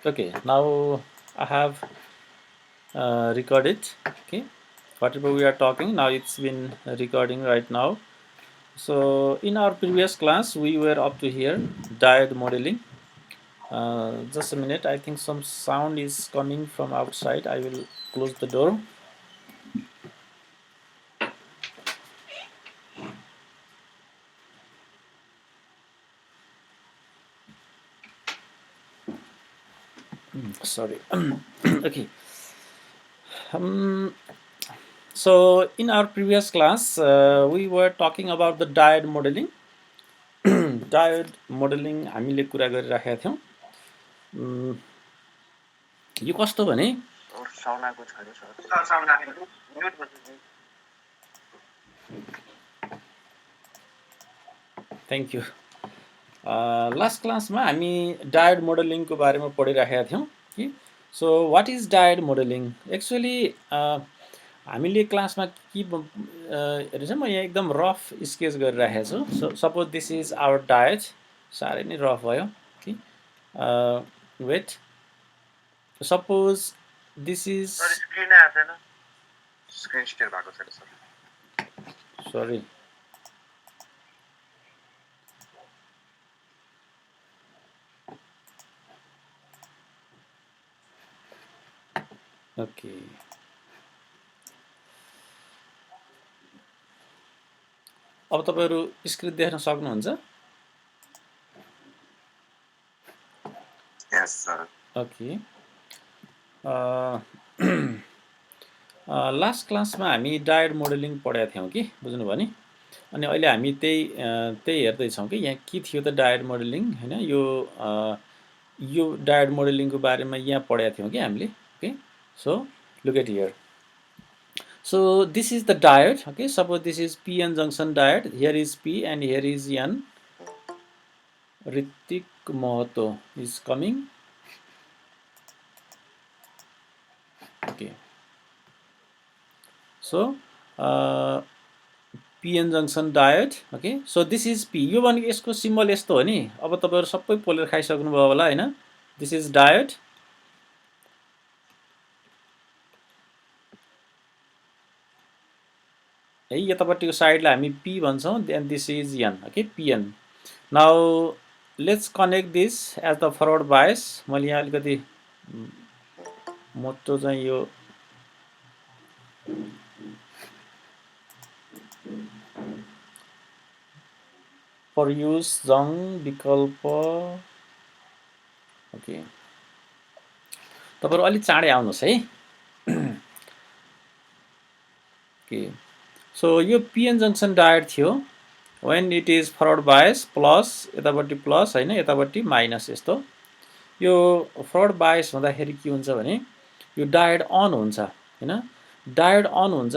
Okay, now I have recorded. Okay, whatever we are talking now, it's been recording right now. So in our previous class, we were up to here, diode modeling. Just a minute, I think some sound is coming from outside. I will close the door. Sorry. Okay. Um, so in our previous class, we were talking about the diode modeling. Diode modeling हामीले कुरा गरिराखेका थियौँ. यो कस्तो भने thank you. Last क्लासमा हामी diode मोडलिङको बारेमा पढिराखेका थियौँ कि. So what is diode modelling? Actually हामीले क्लासमा के रहेछ, म यहाँ एकदम रफ स्केच गरिराखेको छु. So suppose this is our diode. साह्रै नै रफ भयो कि. Wait, suppose this is sorry okay. अब तपाईहरु स्क्रिन देख्न सक्नुहुन्छ? यस सर. ओके. लास्ट क्लासमा हामी डायोड मोडलिङ पढेका थियौँ कि, बुझ्नुभयो नि. अनि अहिले हामी त्यही हेर्दैछौँ कि यहाँ के थियो त डायोड मोडलिङ हैन. यो डायोड मोडलिङको बारेमा यहाँ पढेका थियौँ कि हामीले. Okay, so look at here. So this is the diode. Okay, suppose this is PN junction diode. Here is P and here is N. Ritik Mahato is coming. Okay. So PN junction diode. Okay. So this is P. यो भनेको यसको symbol यस्तो हो नि. अब तपाईहरु सबै पोलेर खाइसक्नुभयो होला हैन. This is diode. है यतापट्टिको साइडलाई हामी P भन्छौँ. Then this is N. Okay, PN. Now let's connect this as the forward bias. मैले यहाँ अलिकति मोटो चाहिँ यो for use जङ विकल्प. ओके, तपाईहरु अलि चाँडै आउनुस् है. ओके, सो यो PN जंक्सन डायोड थियो. when it is forward bias plus यतापट्टि प्लस हैन, यतापट्टि माइनस. यस्तो यो फरवर्ड बायस हुँदाखेरि के हुन्छ भने यो डायोड अन हुन्छ हैन. डायोड अन हुन्छ.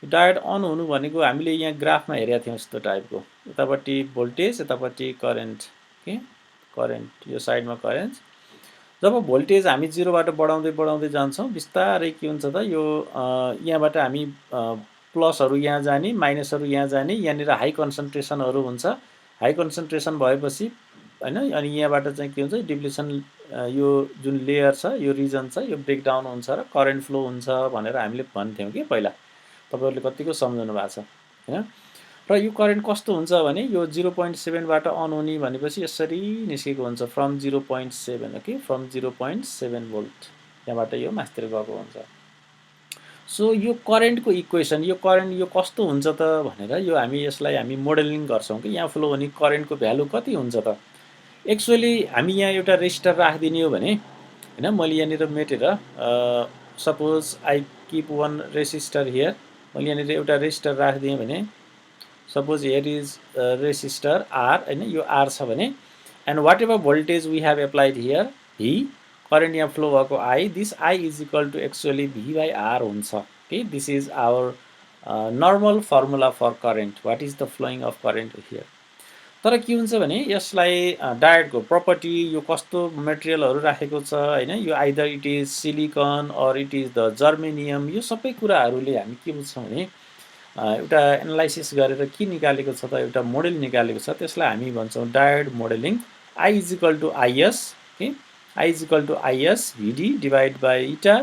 डायोड अन हुनु भनेको हामीले यहाँ ग्राफमा हेरेका थियौँ यस्तो टाइपको. यतापट्टि भोल्टेज, यतापट्टि करेन्ट. ओके, करेन्ट यो साइडमा करेन्ट. जब भोल्टेज हामी 0 बाट बढाउँदै बढाउँदै जान्छौँ बिस्तारै के हुन्छ त यो यहाँबाट हामी प्लसहरु यहाँ जाने, माइनसहरु यहाँ जाने. यहाँनिर हाई कन्सन्ट्रेसनहरु हुन्छ. हाई कन्सन्ट्रेसन भएपछि हैन, अनि यहाँबाट चाहिँ के हुन्छ डिप्लिसन, यो जुन लेयर छ, यो रिजन छ, यो ब्रेकडाउन हुन्छ र करेन्ट फ्लो हुन्छ भनेर हामीले भन्थ्यौं कि पहिला. तपाईहरुले कतिको सम्झनु भएको छ हैन. र यो करेन्ट कस्तो हुन्छ भने यो 0.7 बाट अन हुने भनेपछि यसरी निस्केको हुन्छ फ्रम 0.7. ओके, फ्रम 0.7 भोल्ट यहाँबाट यो मास्तिर गएको हुन्छ. सो यो करेन्टको इक्वेसन, यो करेन्ट यो कस्तो हुन्छ त भनेर यो यसलाई हामी मोडलिङ गर्छौं कि यहाँ फ्लो हुने करेन्टको भ्यालु कति हुन्छ त. एक्चुअली हामी यहाँ एउटा रेजिस्टर राखिदिने हो भने हैन, मैले यहाँनिर मेटेर suppose I keep one resistor here. मैले यहाँनिर एउटा रेजिस्टर राखिदिएँ भने suppose here is resistor R हैन, यो आर छ भने and whatever voltage we have applied here भी, करेन्ट यहाँ फ्लो भएको I, this I is equal to actually V by R हुन्छ. Okay, this is our normal formula for current. What is the flowing of current here. तर के हुन्छ भने यसलाई डायोडको property, यो कस्तो मेटेरियलहरु राखेको छ हैन, यो either it is silicon or it is the germanium, यो सबै कुराहरुले हामी के बुझ्छौं भने एउटा एनालाइसिस गरेर के निकालेको छ त, एउटा मोडेल निकालेको छ. त्यसलाई हामी भन्छौं diode modelling. I is equal to IS. Okay, I is equal to is Vd divided by eta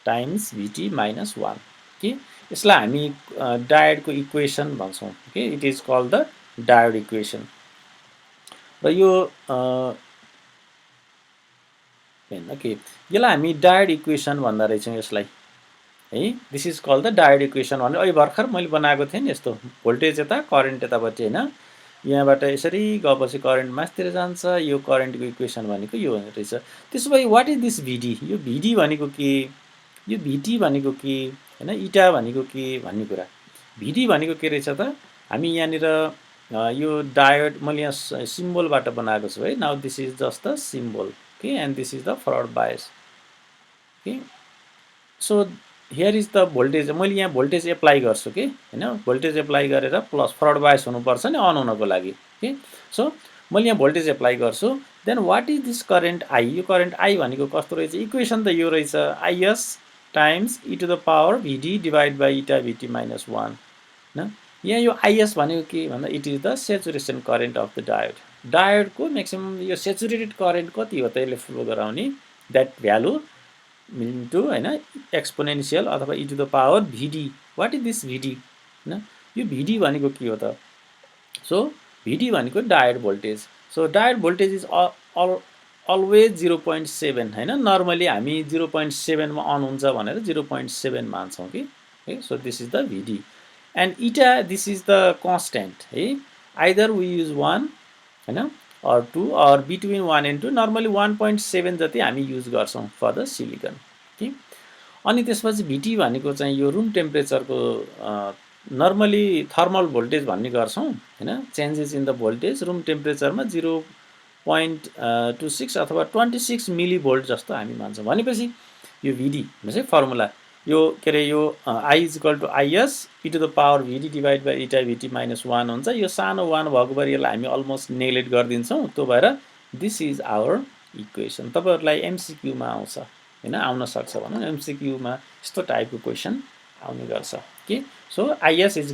times Vt minus 1 के यसलाई हामी डायोडको इक्वेसन भन्छौँ के it is called the diode equation र यो हैन के यसलाई हामी डायोड इक्वेसन भन्दो रहेछौँ यसलाई है this is called the diode equation भनेर अहिले भर्खर मैले बनाएको थिएँ नि यस्तो भोल्टेज यता करेन्ट यतापट्टि हैन यहाँबाट यसरी गएपछि करेन्ट मास्तिर जान्छ यो करेन्टको इक्वेसन भनेको यो रहेछ त्यसो भए व्हाट इज दिस भिडी यो भिडी भनेको के यो भिटी भनेको के हैन इटा भनेको के भन्ने कुरा भिडी भनेको के रहेछ त हामी यहाँनिर यो डायोड मैले यहाँ सिम्बलबाट बनाएको छु है now this is just the symbol के and this is the forward bias के so here is the voltage मैले यहाँ भोल्टेज एप्लाई गर्छु के हैन भोल्टेज एप्लाई गरेर प्लस फरवर्ड बायस हुनुपर्छ नि अन हुनको लागि के सो मैले यहाँ भोल्टेज एप्लाई गर्छु then what is this current I यो करेन्ट आई भनेको कस्तो रहेछ इक्वेसन त यो रहेछ I S times e to the power Bhidi divide by इटा भिटी माइनस 1 हैन यहाँ यो आइएस भनेको के भन्दा it is the saturation current of the diode डायोडको म्याक्सिमम यो सेचुरेटेड करेन्ट कति हो त यसले फ्लो गराउने द्याट भ्यालु इन्टु हैन एक्सपोनेन्शियल अथवा e to the power V D what is this V D हैन यो भिडी भनेको के हो त सो भिडी भनेको diode voltage so diode voltage is always 0.7 हैन नर्मली हामी 0.7 मा अन हुन्छ भनेर 0.7 मान्छौँ कि है so this is the V D and eta this is the constant है आइदर वी युज 1 हैन or 2 or between 1 and 2 normally 1.7 जति हामी युज गर्छौं फर द सिलिकन के अनि त्यसपछि भिटी भनेको चाहिँ यो रुम टेम्परेचरको नर्मली थर्मल भोल्टेज भन्ने गर्छौं हैन changes in the voltage room टेम्परेचरमा 0.26 अथवा 26 मिली भोल्ट जस्तो हामी मान्छौं भनेपछि यो भिडी भनेपछि फर्मुला यो के रे यो I is equal to IS e to the power VD divided by eta VT minus 1 हुन्छ यो सानो 1 भएको भएर यसलाई हामी अलमोस्ट नेग्लेक्ट गर्दिन्छौं त्यो भएर दिस इज आवर इक्वेसन तपाईहरुलाई एमसीक्यू मा आउँछ हैन आउन सक्छ भनौं एमसीक्यू मा यस्तो टाइपको क्वेशन आउने गर्छ के so IS is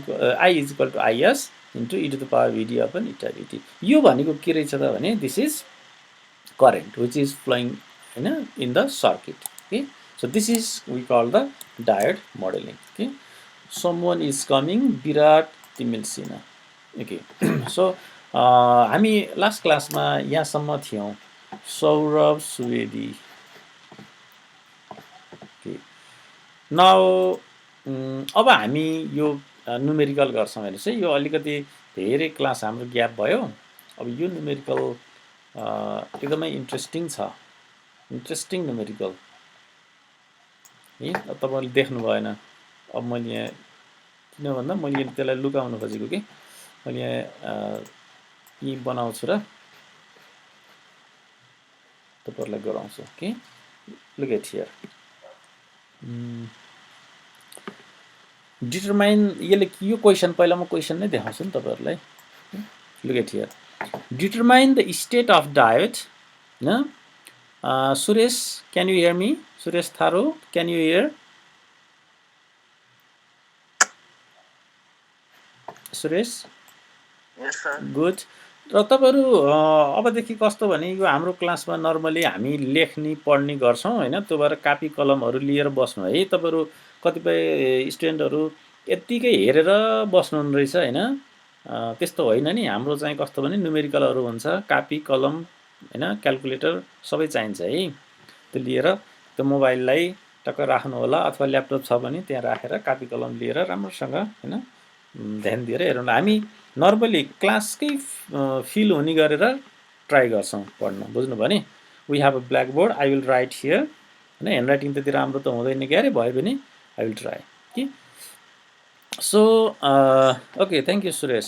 I is equal to IS into e to the power VD upon eta VT यो भनेको के रहेछ त भने this is current which is flowing हैन इन द सर्किट के so this is we call the diode modeling okay someone is coming Virat Timilsina okay so हामी last क्लासमा यहाँसम्म थियौं सौरभ सुवेदी okay now अब हामी यो न्यूमेरिकल गर्छौं भने चाहिँ यो अलिकति धेरै क्लास हाम्रो ग्याप भयो अब यो न्यूमेरिकल एकदमै इन्ट्रेस्टिङ छ इन्ट्रेस्टिङ न्यूमेरिकल है तपाईहरुले देख्नु भएन अब मैले यहाँ किन भन्दा मैले त्यसलाई लुकाउन खोजेको के मैले यहाँ यी बनाउँछु र तपाईहरुलाई गराउँछु के लुक एट हियर डिटरमाइन यो क्वेशन पहिला म क्वेशन नै देखाउँछु नि तपाईहरुलाई look at here determine the state of diode न Suresh, can you hear me? Suresh Tharo, can you hear? Suresh? Yes, sir. Good. र तपाईहरु अबदेखि कस्तो भने यो हाम्रो क्लासमा नर्मली हामी लेख्ने पढ्ने गर्छौं हैन त्यो भएर कापी कलमहरु लिएर बस्नु है तपाईहरु कतिपय स्टुडेन्टहरु यतिकै हेरेर बस्नु रहेछ हैन त्यस्तो होइन नि हाम्रो चाहिँ कस्तो भने न्यूमेरिकलहरु हुन्छ कापी कलम हैन क्याल्कुलेटर सबै चाहिन्छ है त्यो लिएर त्यो मोबाइललाई टक्क राख्नु होला अथवा ल्यापटप छ भने त्यहाँ राखेर कापी कलम लिएर राम्रोसँग हैन ध्यान दिएर हेरौँ हामी नर्मली क्लासकै फिल हुने गरेर ट्राई गर्छौं पढ्न बुझ्नु भयो नि we have a black board I will write here हैन ह्यान्डराइटिङ त्यति राम्रो त हुँदैन क्यारे भए पनि आई विल ट्राई के so okay thank you Suresh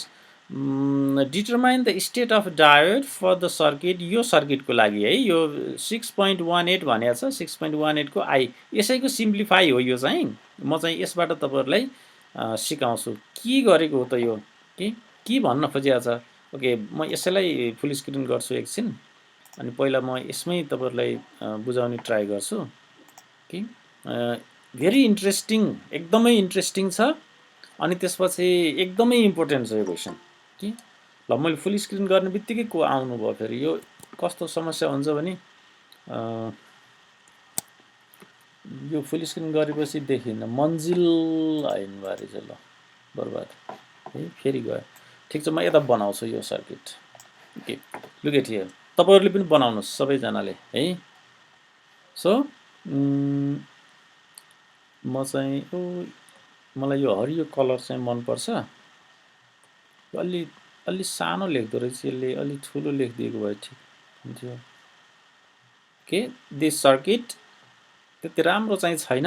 determine the state of diode for the circuit यो सर्किट को लागि है यो 6.18 भनेको छ 6.18 को I यसैको सिम्प्लिफाई हो यो चाहिँ म चाहिँ यसबाट तपाईहरुलाई सिकाउँछु के गरेको हो त यो के भन्न खोजिएको छ ओके म यसैलाई फुल स्क्रिन गर्छु एकछिन अनि पहिला म यसमै तपाईहरुलाई बुझाउने ट्राई गर्छु के भेरी इन्ट्रेस्टिङ एकदमै इन्ट्रेस्टिङ छ अनि त्यसपछि एकदमै इम्पोर्टेन्ट छ यो क्वेशन के ल मैले फुल स्क्रिन गर्ने बित्तिकै को आउनु भयो फेरि यो कस्तो समस्या हुन्छ भने यो फुल स्क्रिन गरेपछि देखिन्न मन्जिल आइन बारे चाहिँ ल बर्बाद है फेरि गयो ठिक छ म यता बनाउँछु यो circuit okay look at here तपाईहरुले पनि बनाउनुस् सबैजनाले है सो म चाहिँ मलाई यो हरियो कलर चाहिँ मन पर्छ अलि सानो लेख्दो रहेछ यसले अलि ठुलो लेखिदिएको भए ठिक हुन्थ्यो ओके दिस सर्किट त्यति राम्रो चाहिँ छैन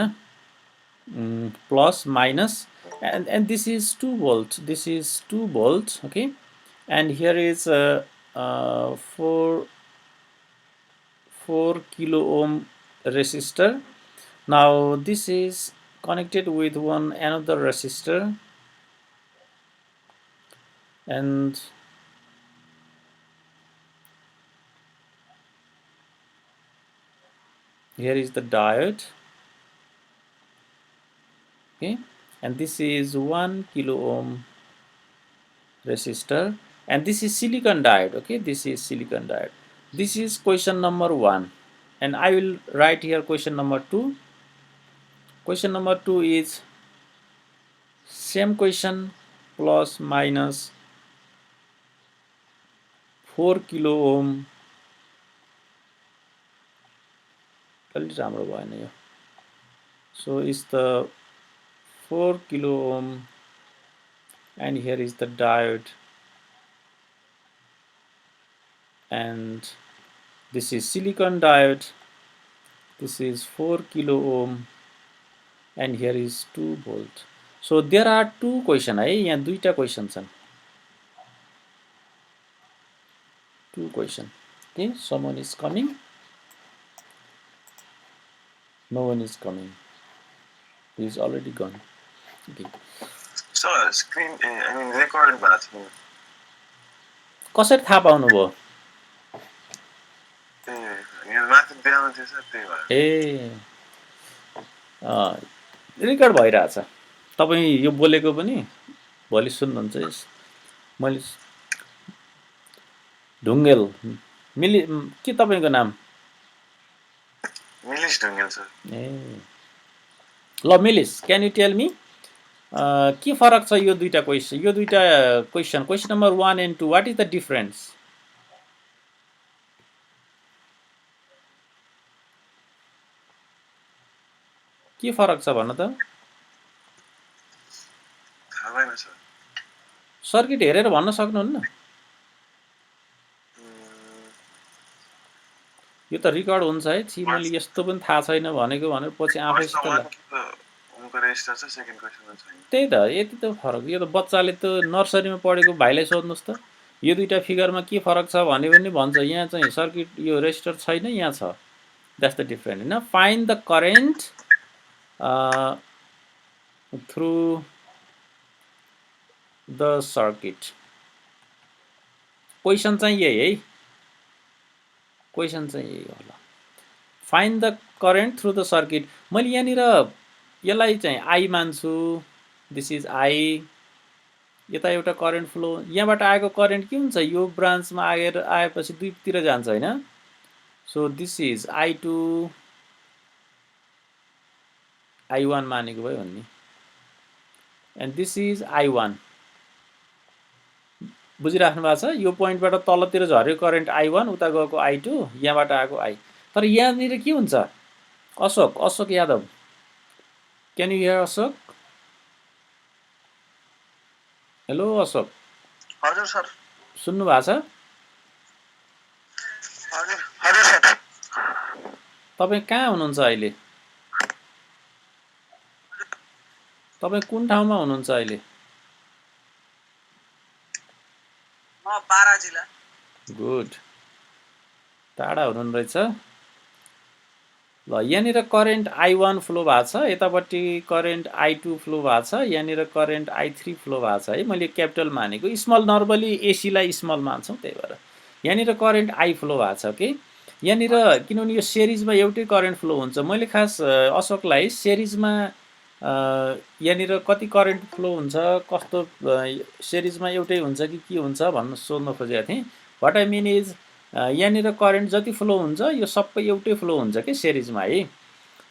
plus minus and this is 2 volt, this is 2 volt, okay, and here is 4 kilo ohm resistor. Now this is connected with another resistor, and here is the diode, okay, and this is 1 kilo ohm resistor, and this is silicon diode, okay, this is silicon diode. This is question number 1, and I will write here question number 2. Question number 2 is same question plus minus 4 kilo ohm. अलि राम्रो भएन यो. So is the 4 kilo ohm, and here is the diode, and this is silicon diode, this is 4 kilo ohm, and here is 2 volt. So there are 2 question है यहाँ दुईटा question छन् 2 question. Okay, someone is coming. No one is coming. He is already gone. Okay. So screen I mean record भएको छ कसरी थाहा पाउनु भयो यो माथि देखाउँछ सर त्यही भएर रेकर्ड भइरहेछ तपाई यो बोलेको पनि भोलि सुन्नुहुन्छ मैले ढुङ्गेल मिली के तपाईको नाम मिलिस ढुङ्गेल सर ल मिलिस क्यान यु टेल मी के फरक छ यो दुईटा question question number 1 and 2 what is the difference के फरक छ भन्न त थाहा भएन सर सर्किट हेरेर भन्न सक्नुहुन्न यो त रेकर्ड हुन्छ है छि मैले यस्तो पनि थाहा छैन भनेको भनेर पछि आफैसित रेजिस्टर छ सेकेन्ड क्वेशनमा छैन त्यही त यति त फरक यो त बच्चाले त नर्सरीमा पढेको भाइलाई सोध्नुस् त यो दुईटा फिगरमा के फरक छ भने पनि भन्छ यहाँ चाहिँ सर्किट यो रेजिस्टर छैन यहाँ छ दैट्स द डिफरेन्स हैन find the current through the circuit question चाहिँ यही है क्वेशन चाहिँ यही होला find the current through the circuit मैले यहाँनिर यसलाई चाहिँ आई मान्छु दिस इज आई यता एउटा करेन्ट फ्लो यहाँबाट आएको करेन्ट के हुन्छ यो ब्रान्चमा आएपछि दुईतिर जान्छ हैन so this is I2 I1 मानेको भयो भन्ने एन्ड दिस इज I1 बुझिराख्नु भएको छ यो पोइन्टबाट तलतिर झर्यो करेन्ट I1 उता गएको I2 यहाँबाट आएको I तर यहाँनिर के हुन्छ Ashok Yadav can you here Ashok hello Ashok हजुर सर सुन्नु भएको छ हजुर सर तपाई कहाँ हुनुहुन्छ अहिले तपाई कुन ठाउँमा हुनुहुन्छ अहिले म बारा जिल्ला गुड टाढा हुनुहुन्न रहेछ ल यहाँनिर करेन्ट I1 फ्लो भएको छ यतापट्टि करेन्ट I2 फ्लो भएको छ यहाँनिर करेन्ट I3 फ्लो भएको छ है मैले क्यापिटल मानेको स्मल नर्मली एसी लाई स्मल मान्छौं त्यही भएर यहाँनिर करेन्ट I फ्लो भएको छ के यहाँनिर किनभने यो सिरिजमा एउटै करेन्ट फ्लो हुन्छ मैले खास अशोकलाई सिरिजमा यहाँनिर कति करेन्ट फ्लो हुन्छ कस्तो सिरिजमा एउटै हुन्छ कि के हुन्छ भन्न सोध्न खोजेको थिएँ व्हाट आई मिन इज यहाँनिर करेन्ट जति फ्लो हुन्छ यो सबै एउटै फ्लो हुन्छ कि सिरिजमा है।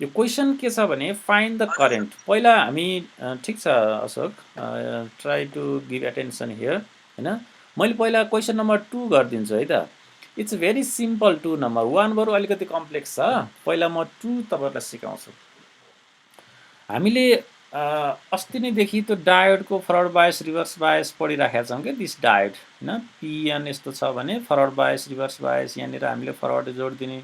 यो क्वेसन के छ भने फाइन्ड द करेन्ट। पहिला हामी ठिक छ Ashok, try to give attention here हैन। मैले पहिला क्वेसन नम्बर 2 गरिदिन्छु है त। इट्स भेरी सिम्पल 2 नम्बर, 1 बरु अलिकति कम्प्लेक्स छ। पहिला म 2 तपाईहरुलाई सिकाउँछु। हामीले अस्ति नैदेखि त्यो डायोडको फरवर्ड बायस रिभर्स बायस पढिराखेका छौँ कि दिस डायोड हैन। पिएन यस्तो छ भने फरवर्ड बायस रिभर्स बायस, यहाँनिर हामीले फरवर्ड जोड दिने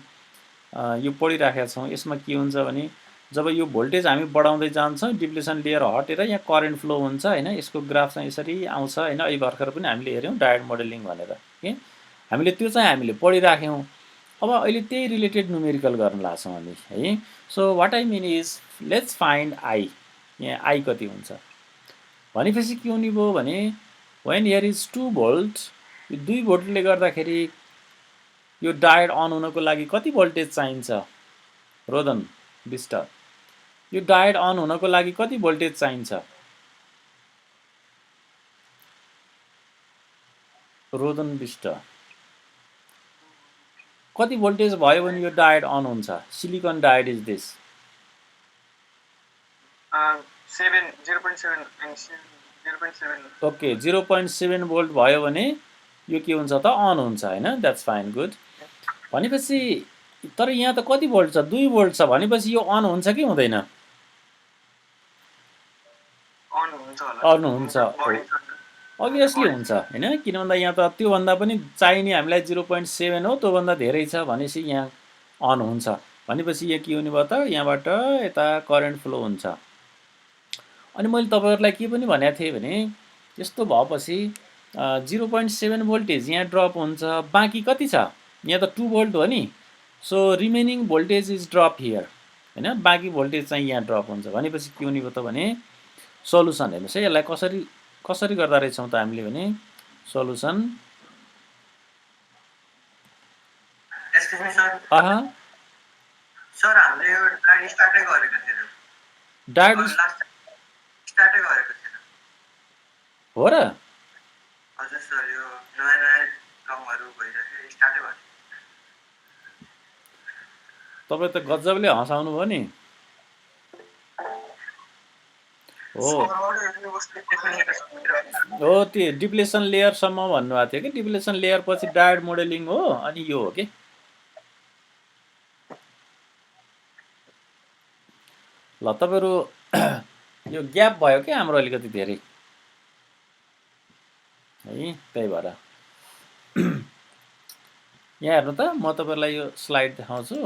यो पढिराखेका छौँ। यसमा के हुन्छ भने जब यो भोल्टेज हामी बढाउँदै जान्छौँ डिप्लेसन लेयर हटेर यहाँ करेन्ट फ्लो हुन्छ हैन। यसको ग्राफ चाहिँ यसरी आउँछ हैन। अहिले भर्खर पनि हामीले हेऱ्यौँ डायोड मोडेलिङ भनेर के हामीले त्यो चाहिँ हामीले पढिराख्यौँ। अब अहिले त्यही रिलेटेड न्युमेरिकल गर्न लाग्छौँ हामी है। So what I mean is let's find I. यहाँ आई कति हुन्छ भनेपछि के हुने भयो भने व्हेन हियर इज 2 भोल्ट, यो 2 भोल्टले गर्दाखेरि यो डायोड अन हुनको लागि कति भोल्टेज चाहिन्छ रोदन विष्ट? यो डायोड अन हुनको लागि कति भोल्टेज चाहिन्छ रोदन विष्ट? कति भोल्टेज भयो भने यो डायोड अन हुन्छ? Silicon diode is this 0.7 okay 0.7 volt भयो भने यो के हुन्छ त अन हुन्छ हैन। That's fine good. भनेपछि तर यहाँ त कति भोल्ट छ? 2 भोल्ट छ भनेपछि यो अन हुन्छ कि हुँदैन? अन हुन्छ, अभियसली हुन्छ हैन। किन भन्दा यहाँ त त्योभन्दा पनि चाहिने हामीलाई 0.7 हो, त्योभन्दा धेरै छ भनेपछि यहाँ अन हुन्छ। भनेपछि यहाँ के हुने भयो त यहाँबाट यता करेन्ट फ्लो हुन्छ। अनि मैले तपाईहरुलाई के पनि भनेको थिएँ भने यस्तो भएपछि 0.7 भोल्टेज यहाँ ड्रप हुन्छ, बाँकी कति छ? यहाँ त 2 भोल्ट हो नि। So remaining voltage is drop here हैन। बाँकी भोल्टेज चाहिँ यहाँ ड्रप हुन्छ। भनेपछि के हुने भयो त भने सल्युसन हेर्नुस् है, यसलाई कसरी गर्दा रहेछौँ त हामीले भने सल्युसन सर हामीले यो डायोड स्टार्टै गरेको थिएन। डायोड स्टार्टै गरेको थिएन हो र? हजुर सर, यो नयाँ कामहरु भइरहेको स्टार्टै भयो। तपाईँ त गजबले हँसाउनु भयो नि। हो त्यो डिप्लेसन लेयरसम्म भन्नुभएको थियो कि डिप्लेसन लेयर पछि डायोड मोडेलिङ हो अनि यो हो कि। ल तपाईहरु यो ग्याप भयो कि हाम्रो अलिकति धेरै है, त्यही भएर यहाँ हेर्नु त म तपाईहरुलाई यो स्लाइड देखाउँछु।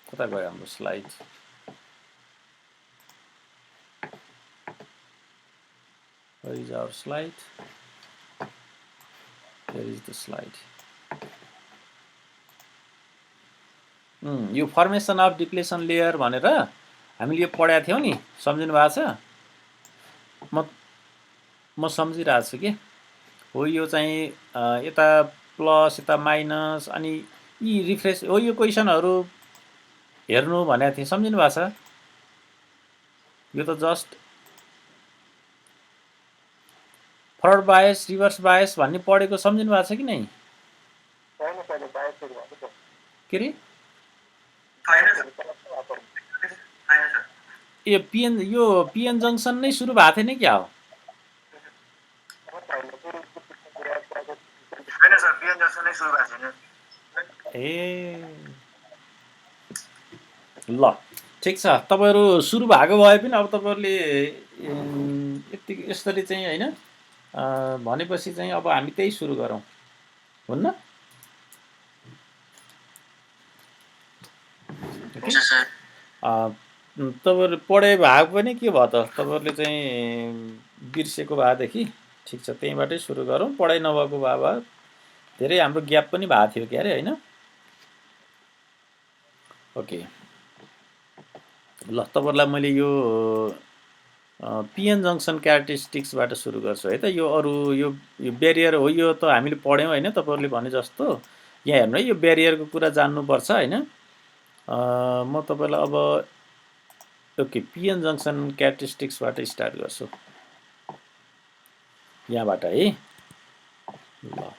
कता गयो हाम्रो slide? Where is our slide? Here is the slide. यो फर्मेसन अफ डिप्लेसन लेयर भनेर हामीले यो पढाएको थियौं नि, सम्झिनु भएको छ? म सम्झिरहेको छु के हो। यो चाहिँ यता प्लस यता माइनस अनि यी रिफ्रेश हो। यो क्वेसनहरु हेर्नु भनेको थिएँ, सम्झिनु भएको छ? यो त just forward bias reverse bias भन्ने पढेको सम्झिनु भएको छ कि नै? के रे यो पिएन जंक्सन नै सुरु भएको थिएन क्या हो? हैन सर, पिएन जंक्सन नै सुरु भएको छैन। ए ल ठिक छ। तपाईहरु सुरु भएको भए पनि अब तपाईहरुले यति यसरी चाहिँ हैन भनेपछि चाहिँ अब हामी त्यही सुरु गरौँ हुन्न? तपाईहरु पढे भएको पनि के भयो त? तपाईहरुले चाहिँ बिर्सेको भएदेखि ठिक छ, त्यहीबाटै सुरु गरौँ। पढाइ नभएको भए धेरै हाम्रो ग्याप पनि भएको थियो के अरे हैन? ओके ल तपाईहरुलाई मैले यो पिएन जंक्सन क्यारेक्टरिस्टिक्सबाट सुरु गर्छु है त। यो अरु यो ब्यारियर हो, यो त हामीले पढ्यौं हैन तपाईहरुले भने जस्तो। यहाँ हेर्नु है, यो ब्यारियरको कुरा जान्नुपर्छ हैन। म तपाईलाई अब ओके पिएन जंक्सन क्यारेक्टरिस्टिक्सबाट स्टार्ट गर्छु यहाँबाट है। ल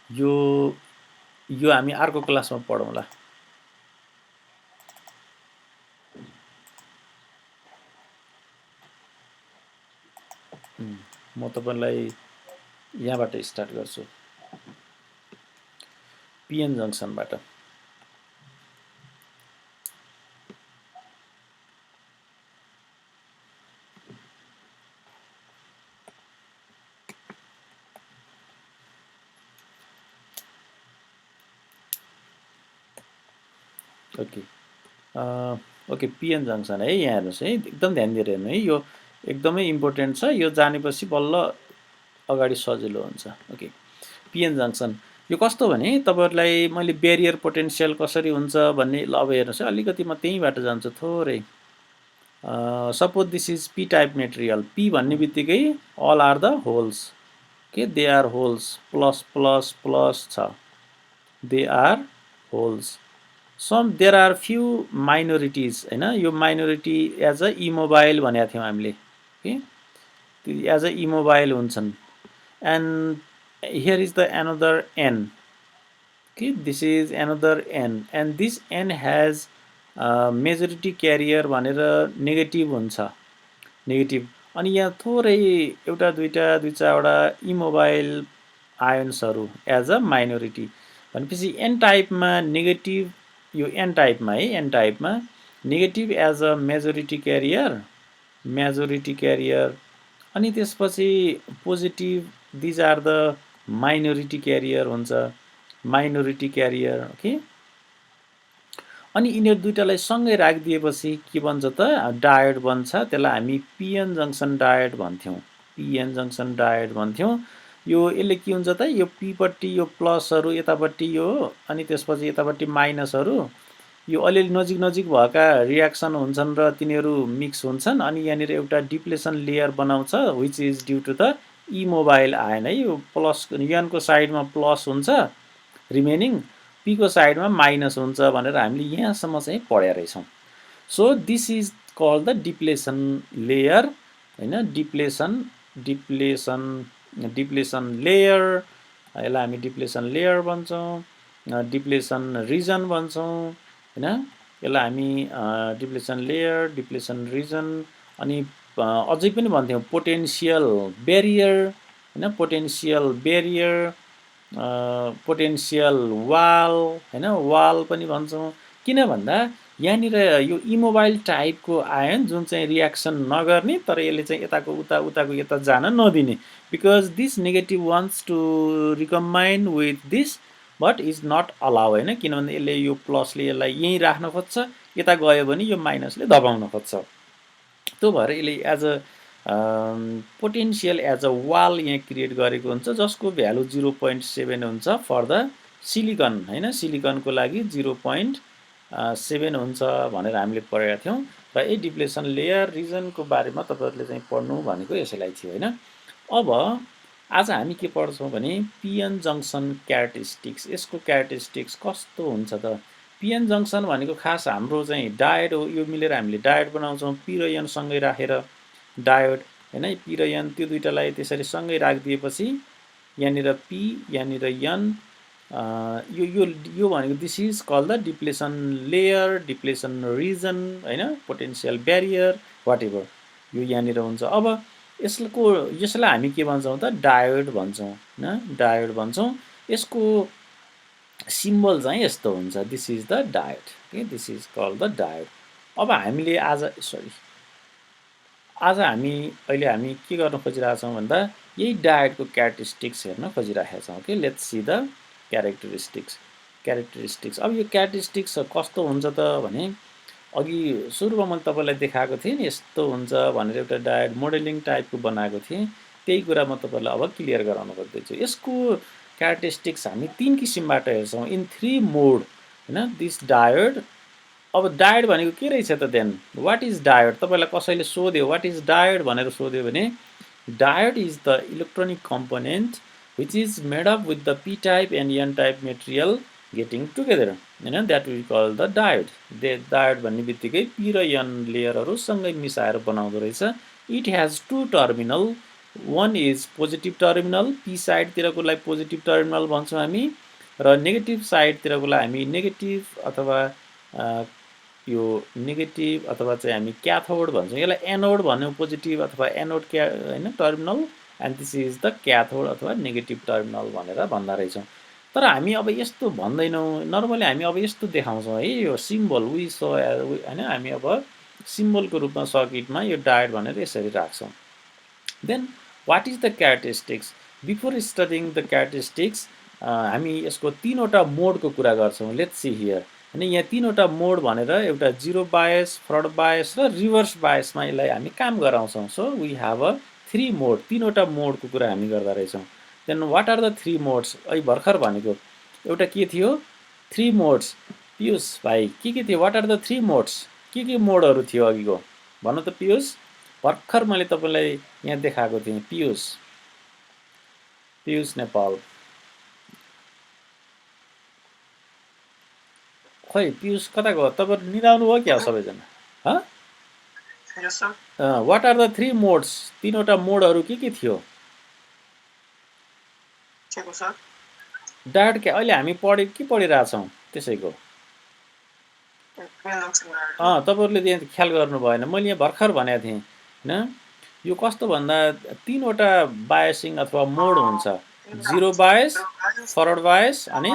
यो यो हामी अर्को क्लासमा पढौँला। म तपाईलाई यहाँबाट स्टार्ट गर्छु, पिएन जङ्सनबाट। ओके ओके पिएन जङ्सन है, यहाँ हेर्नुहोस् है, एकदम ध्यान दिएर हेर्नु है, यो एकदमै इम्पोर्टेन्ट छ, यो जानेपछि बल्ल अगाडि सजिलो हुन्छ। ओके पिएन जङ्सन यो कस्तो भने तपाईँहरूलाई मैले ब्यारियर पोटेन्सियल कसरी हुन्छ भन्ने, ल अब हेर्नुहोस् है, अलिकति म त्यहीँबाट जान्छु थोरै। Suppose this is P type material, P भन्ने बित्तिकै अल आर द होल्स, के they are holes, plus plus plus छ, they are holes. Some there are few minorities होइन, यो माइनोरिटी एज अ इमोबाइल भनेका थियौँ हामीले, कि एज अ इमोबाइल हुन्छन्। And here is the another N, कि this is another N, and this N has majority carrier भनेर negative हुन्छ, नेगेटिभ। अनि यहाँ थोरै एउटा दुईवटा दुई चारवटा इमोबाइल आयन्सहरू एज अ माइनोरिटी भनेपछि एन टाइपमा नेगेटिभ, यो एन टाइपमा है, एन टाइपमा negative as a majority carrier, अनि त्यसपछि positive these are the minority carrier हुन्छ, माइनोरिटी क्यारियर। ओके अनि यिनीहरू दुईटालाई सँगै राखिदिएपछि के बन्छ त, डायोड बन्छ, त्यसलाई हामी पिएन जङ्सन डायोड भन्थ्यौँ, पिएन जङ्सन डायोड भन्थ्यौँ। यो यसले के हुन्छ त, यो पीपट्टि यो प्लसहरू यतापट्टि यो, अनि त्यसपछि यतापट्टि माइनसहरू, यो अलिअलि नजिक नजिक भएका रियाक्सन हुन्छन् र तिनीहरू मिक्स हुन्छन्, अनि यहाँनिर एउटा डिप्लेसन लेयर बनाउँछ, which is due to the immobile ion है। यो प्लस यनको साइडमा प्लस हुन्छ रिमेनिङ, पीको साइडमा माइनस हुन्छ भनेर हामीले यहाँसम्म चाहिँ पढेका रहेछौँ। So this is called the depletion layer होइन, डिप्लेसन लेयर, यसलाई हामी डिप्लेसन लेयर भन्छौँ, डिप्लेसन रिजन भन्छौँ होइन, यसलाई हामी डिप्लेसन लेयर, डिप्लेसन रिजन, अनि अझै पनि भन्थ्यौँ पोटेन्सियल ब्यारियर होइन, पोटेन्सियल ब्यारियर, पोटेन्सियल वाल होइन, वाल पनि भन्छौँ। किन भन्दा यहाँनिर यो इमोबाइल टाइपको आयन जुन चाहिँ रियाक्सन नगर्ने, तर यसले चाहिँ यताको उता उताको यता जान नदिने, because this negative wants to recombine with this but is not allow होइन, किनभने यसले यो प्लसले यसलाई यहीँ राख्न खोज्छ, यता गयो भने यो माइनसले दबाउन खोज्छ। त्यो भएर यसले as a potential as a wall यहाँ क्रिएट गरेको हुन्छ, जसको भ्यालु 0.7 हुन्छ फर द सिलिकन होइन, सिलिकनको लागि 0.7 हुन्छ भनेर हामीले पढेका थियौँ। र यही डिप्लेसन लेयर रिजनको बारेमा तपाईँहरूले चाहिँ पढ्नु भनेको यसैलाई थियो होइन। अब आज हामी के पढ्छौँ भने पिएन जङ्सन क्यारेक्टरिस्टिक्स, यसको क्यारेक्टरिस्टिक्स कस्तो हुन्छ त। पिएन जङ्सन भनेको खास हाम्रो चाहिँ डायोड हो, यो मिलेर हामीले डायोड बनाउँछौँ, पी र एन सँगै राखेर डायोड होइन, पी र एन त्यो दुइटालाई त्यसरी सँगै राखिदिएपछि यहाँनिर पी यहाँनिर एन, यो यो यो भनेको this is call the depletion layer, depletion region होइन, पोटेन्सियल ब्यारियर वाट एभर, यो यहाँनिर हुन्छ। अब यसलाई हामी के भन्छौँ त, डायोड भन्छौँ होइन, डायोड भन्छौँ। यसको सिम्बल चाहिँ यस्तो हुन्छ, this is the diode, okay this is call the diode. अब हामीले आज हामी अहिले के गर्न खोजिरहेका छौँ भन्दा यही डायोडको क्यारेक्टरिस्टिक्स हेर्न खोजिरहेका छौँ। Okay let's see the characteristics. अब यो क्यारेक्टरिस्टिक्स कस्तो हुन्छ त भने, अघि सुरुमा मैले तपाईँलाई देखाएको थिएँ नि यस्तो हुन्छ भनेर एउटा डायोड मोडेलिङ टाइपको बनाएको थिएँ, त्यही कुरा म तपाईँलाई अब क्लियर गराउन खोज्दैछु। यसको क्यारेक्टरिस्टिक्स हामी 3 किसिमबाट हेर्छौँ, इन 3 मोड होइन, दिस डायोड। अब डायोड भनेको के रहेछ त, देन वाट इज डायोड, तपाईँलाई कसैले सोध्यो वाट इज डायोड भनेर सोध्यो भने, diode is the electronic component which is made up with the P type and N type material getting together होइन, that we call the diode. Diode भन्ने बित्तिकै P र एन लेयरहरू सँगै मिसाएर बनाउँदो रहेछ। It has 2 terminal, 1 is positive terminal, P साइडतिरकोलाई positive terminal भन्छौँ हामी, र नेगेटिभ साइडतिरकोलाई हामी नेगेटिभ अथवा यो नेगेटिभ अथवा चाहिँ हामी क्याथोड भन्छौँ। यसलाई एनोड भन्यौँ, पोजिटिभ अथवा एनोड हैन terminal, and this is the cathode अथवा नेगेटिभ टर्मिनल भनेर भन्दा रहेछौँ। तर हामी अब यस्तो भन्दैनौँ, नर्मली हामी अब यस्तो देखाउँछौँ है, यो सिम्बल वी सो हैन, हामी अब सिम्बलको रूपमा सर्किटमा यो डायोड भनेर यसरी राख्छौँ। Then what is the characteristics? Before studying the characteristics हामी यसको तीनवटा मोडको कुरा गर्छौँ। लेट्स सी हियर, अनि यहाँ तीनवटा मोड भनेर एउटा जिरो बायस, फरवर्ड बायस र रिभर्स बायसमा यसलाई हामी काम गराउँछौँ। So we have a 3 mode, तीनवटा मोडको कुरा हामी गर्दा रहेछौँ। Then what are the 3 modes? अहिले भर्खर भनेको एउटा के थियो? 3 मोड्स। पियुष भाइ के थियो? What are the 3 modes? के मोडहरू थियो अघिको? भन्नु त पियुष। भर्खर मैले तपाईँलाई यहाँ देखाएको थिएँ। पियुष नेपाल। खै पियुष कता गयो? तपाईहरु निदाउनु भयो क्या सबैजना? What are the 3 modes? तीनवटा मोडहरू के थियो? डायोड के अहिले हामी पढिरहेछौँ त्यसैको। तपाईहरुले यहाँ ख्याल गर्नु भएन, मैले यहाँ भर्खर भनेको थिएँ हैन। यो कस्तो भन्दा तीनवटा बायसिङ अथवा मोड हुन्छ, जिरो बायस, फरवर्ड बायस अनि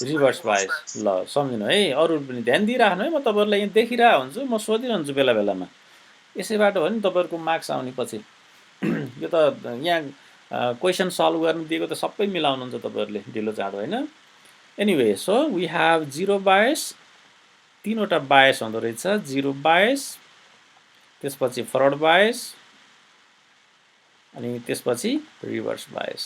रिभर्स बायस। ल सम्झिनु है, अरू पनि ध्यान दिइराख्नु है। म तपाईहरुलाई यहाँ देखिरहेको हुन्छु, म सोधिरहन्छु बेला बेलामा। यसैबाट हो नि तपाईहरुको मार्क्स आउने पछि। यो त यहाँ क्वेसन सल्भ गर्न दिएको त सबै मिलाउनुहुन्छ तपाईहरुले ढिलो चाँडो हैन। Anyway, so we have zero bias, तीनवटा बायस हुँदो रहेछ, जिरो बायस, त्यसपछि फरवर्ड बायस अनि त्यसपछि रिभर्स बायस।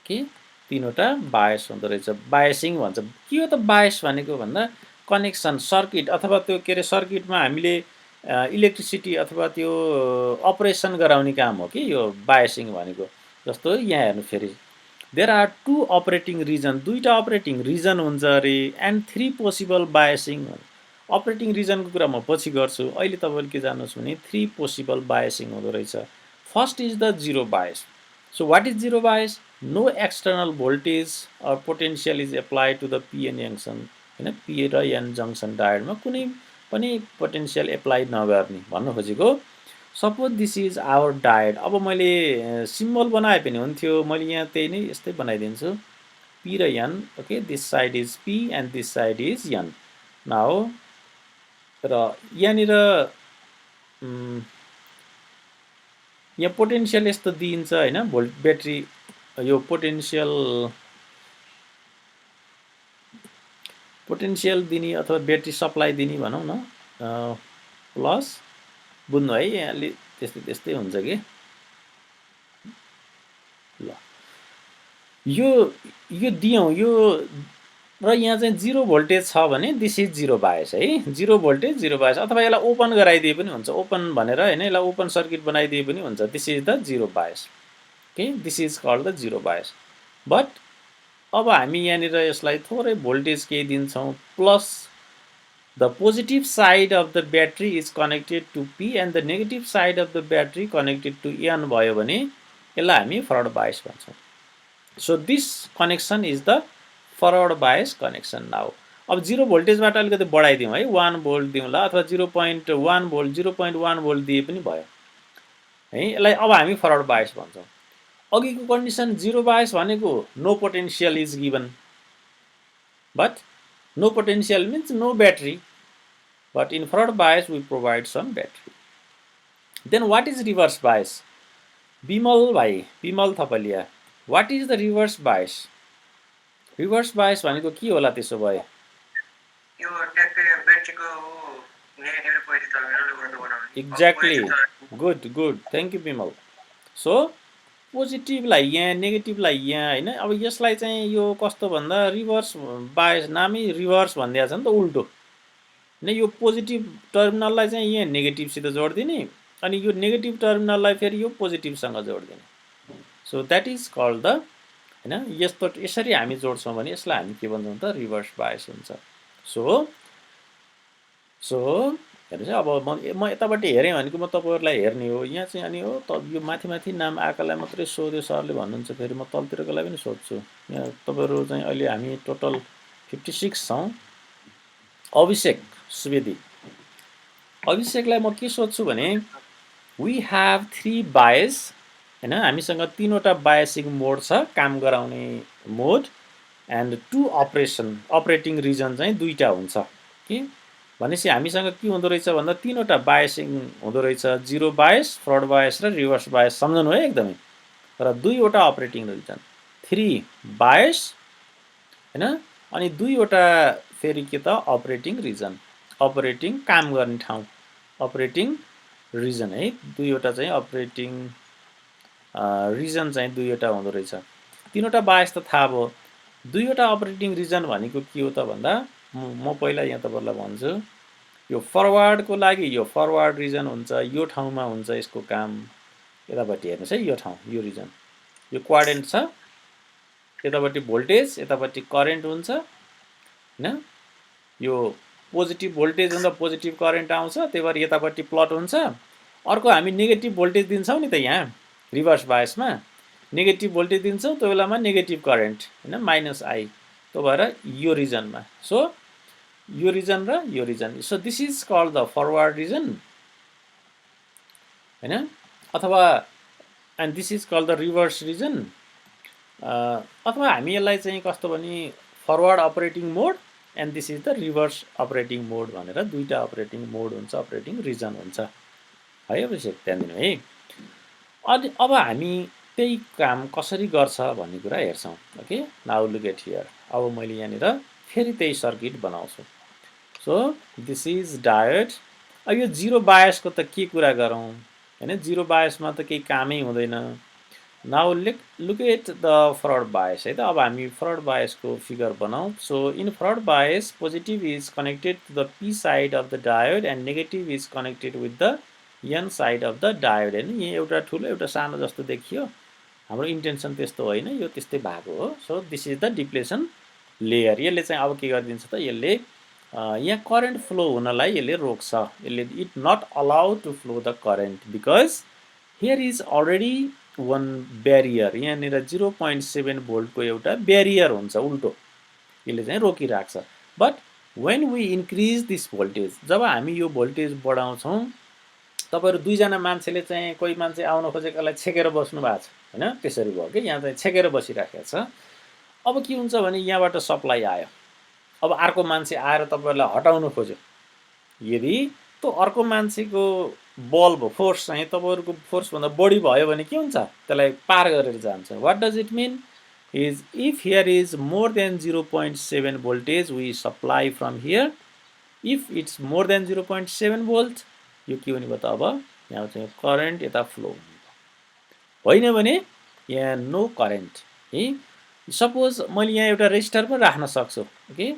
के तीनवटा बायस हुँदो रहेछ, बायसिङ भन्छ। के हो त बायस भनेको भन्दा कनेक्सन, सर्किट अथवा त्यो के अरे सर्किटमा हामीले इलेक्ट्रिसिटी अथवा त्यो अपरेसन गराउने काम हो कि यो बायसिङ भनेको। जस्तो यहाँ हेर्नु फेरि, देयर आर 2 अपरेटिङ रिजन, दुईटा अपरेटिङ रिजन हुन्छ अरे, एन्ड 3 पोसिबल बायसिङ। अपरेटिङ रिजनको कुरा म पछि गर्छु। अहिले तपाईले के जान्नुहोस् भने 3 पोसिबल बायसिङ हुँदो रहेछ। First is the zero bias. So what is zero bias? No external voltage or potential is applied to the PN junction हैन, पी र एन जङ्सन डायोडमा कुनै पनि पोटेन्सियल एप्लाई नगर्ने भन्नु खोजेको। Suppose this is our diode. अब मैले सिम्बल बनाए पनि हुन्थ्यो, मैले यहाँ त्यही नै यस्तै बनाइदिन्छु, पी र N. Okay, this side is P and this side is N. Now र यहाँनिर यहाँ पोटेन्सियल यस्तो दिइन्छ हैन, भोल्ट ब्याट्री यो पोटेन्सियल दिने अथवा ब्याट्री सप्लाई दिने भनौँ न, प्लस बुझ्नु है, यहाँले त्यस्तै हुन्छ कि। ल यो दियौँ, यो र यहाँ चाहिँ जिरो भोल्टेज छ भने दिस इज जिरो बायस है, जिरो भोल्टेज जिरो बायस। अथवा यसलाई ओपन गराइदिए पनि हुन्छ, ओपन भनेर हैन, यसलाई ओपन सर्किट बनाइदिए पनि हुन्छ। This is the zero bias. Okay, this is called the zero bias. But अब हामी यहाँनिर यसलाई थोरै भोल्टेज केही दिन्छौँ, plus the positive side of the battery is connected to P and the negative side of the battery connected to N भयो भने यसलाई हामी फरवर्ड बायस भन्छौँ। So this connection is the forward bias connection. Now अब जिरो भोल्टेजबाट अलिकति बढाइदिउँ है, 1 भोल्ट दिउँला अथवा 0.1 भोल्ट 0.1 भोल्ट दिए पनि भयो है। यसलाई अब हामी फरवर्ड बायस भन्छौँ। अघिको कन्डिसन जिरो बायस भनेको no potential is given, but no potential means no battery, but in forward bias we provide some battery. Then what is reverse bias? Bimal भाइ, Bimal Thapaliya, what is the reverse bias? Reverse bias भनेको के होला त्यसो भए? यो ट्याक्कै ब्याट्रीको नेगेटिभ र पोजिटिभ टर्मिनल बनाउने। Exactly, good, thank you Bimal. So पोजिटिभलाई यहाँ, नेगेटिभलाई यहाँ हैन। अब यसलाई चाहिँ यो कस्तो भन्दा रिभर्स बायस, नामै रिभर्स भनिदिएको छ नि त, उल्टो हैन। यो पोजिटिभ टर्मिनललाई चाहिँ यहाँ नेगेटिभसित जोडिदिने, अनि यो नेगेटिभ टर्मिनललाई फेरि यो पोजिटिभसँग जोडिदिने। So that is called the हैन, यस्तो यसरी हामी जोड्छौँ भने यसलाई हामी के भन्छौँ त, रिभर्स बायस हुन्छ। सो हेर्नुहोस् है, अब म यताबाट हेरेँ भनेको म तपाईँहरूलाई हेर्ने हो। यहाँ चाहिँ अनि हो त यो माथि माथि नाम आएकालाई मात्रै सोध्यो सरले भन्नुहुन्छ, फेरि म तलतिरकोलाई पनि सोध्छु। यहाँ तपाईँहरू चाहिँ अहिले हामी टोटल 56 छौँ। अभिषेक सुवेदी, अभिषेकलाई म के सोध्छु भने वी ह्याभ 3 बायस हैन, हामीसँग 3वटा बायसिङ मोड छ, काम गराउने मोड, एन्ड 2 अपरेटिङ रिजन चाहिँ 2टा हुन्छ कि भनेपछि हामीसँग के हुँदो रहेछ भन्दा 3वटा बायसिङ हुँदो रहेछ, 0 बायस, फरवर्ड बायस र रिभर्स बायस। सम्झनु है एकदमै। र 2वटा अपरेटिङ रिजन, 3 बायस हैन, अनि 2वटा फेरि के त अपरेटिङ रिजन, अपरेटिङ काम गर्ने ठाउँ, अपरेटिङ रिजन है। 2वटा चाहिँ अपरेटिङ रिजन चाहिँ 2वटा हुँदो रहेछ। 3वटा बायस त थाहा भयो। 2वटा अपरेटिङ रिजन भनेको के हो त भन्दा म पहिला यहाँ तपाईँहरूलाई भन्छु, यो फरवर्डको लागि यो फरवर्ड रिजन हुन्छ, यो ठाउँमा हुन्छ यसको काम। यतापट्टि हेर्नुहोस् है, यो ठाउँ, यो रिजन, यो क्वाड्रेन्ट छ, यतापट्टि भोल्टेज, यतापट्टि करेन्ट हुन्छ हैन। यो पोजिटिभ भोल्टेज हुन्छ, पोजिटिभ करेन्ट आउँछ, त्यही भएर यतापट्टि प्लट हुन्छ। अर्को हामी नेगेटिभ भोल्टेज दिन्छौँ नि त, यहाँ रिभर्स बायसमा नेगेटिभ भोल्टेज दिन्छौँ, त्यो बेलामा नेगेटिभ करेन्ट हैन, -I, त्यो भएर यो रिजनमा। सो यो रिजन र यो region, so this is called the forward region हैन, अथवा and this is called the reverse region, अथवा हामी यसलाई चाहिँ कस्तो भने forward operating mode and this is the reverse operating mode भनेर 2टा अपरेटिङ मोड हुन्छ, अपरेटिङ रिजन हुन्छ है। अभिषेक ध्यान दिनु है। अनि अब हामी त्यही काम कसरी गर्छ भन्ने कुरा हेर्छौँ। Okay, now look at here. अब मैले यहाँनिर फेरि त्यही सर्किट बनाउँछु। So this is diode. अब यो 0 बायसको त के कुरा गरौँ हैन, 0 बायसमा त केही कामै हुँदैन। Now look at the forward bias है त। अब हामी फरवर्ड बायसको फिगर बनाऊ। So in forward bias, positive is connected to the P side of the diode and negative is connected with the N side of the diode हैन। यहाँ एउटा ठुलो एउटा सानो जस्तो देखियो, हाम्रो इन्टेन्सन त्यस्तो होइन, यो त्यस्तै भएको हो। So this is the depletion layer. यसले चाहिँ अब के गरिदिन्छ त, यसले यहाँ करेन्ट फ्लो हुनलाई यसले रोक्छ। यसले it not allow to flow the current because here is already one barrier. यहाँनिर 0.7 भोल्टको एउटा ब्यारियर हुन्छ उल्टो, यसले चाहिँ रोकिराख्छ। But when we increase this voltage, जब हामी यो भोल्टेज बढाउँछौँ, तपाईँहरू 2जना मान्छेले चाहिँ कोही मान्छे आउन खोजेकोलाई छेकेर बस्नु भएको छ हैन, त्यसरी भयो कि यहाँ चाहिँ छेकेर बसिराखेको छ। अब के हुन्छ भने यहाँबाट सप्लाई आयो, अब अर्को मान्छे आएर तपाईँहरूलाई हटाउन खोज्यो, यदि त्यो अर्को मान्छेको बल भयो, फोर्स चाहिँ तपाईँहरूको फोर्सभन्दा बढी भयो भने के हुन्छ, त्यसलाई पार गरेर जान्छ। What does it mean is if here is more than 0.7 voltage we supply from here, if it's more than 0.7 volt, यो के हुने भयो त, अब यहाँ चाहिँ करेन्ट यता फ्लो हुने भयो। होइन भने यहाँ नो करेन्ट है। सपोज मैले यहाँ एउटा रेजिस्टर पनि राख्न सक्छु। Okay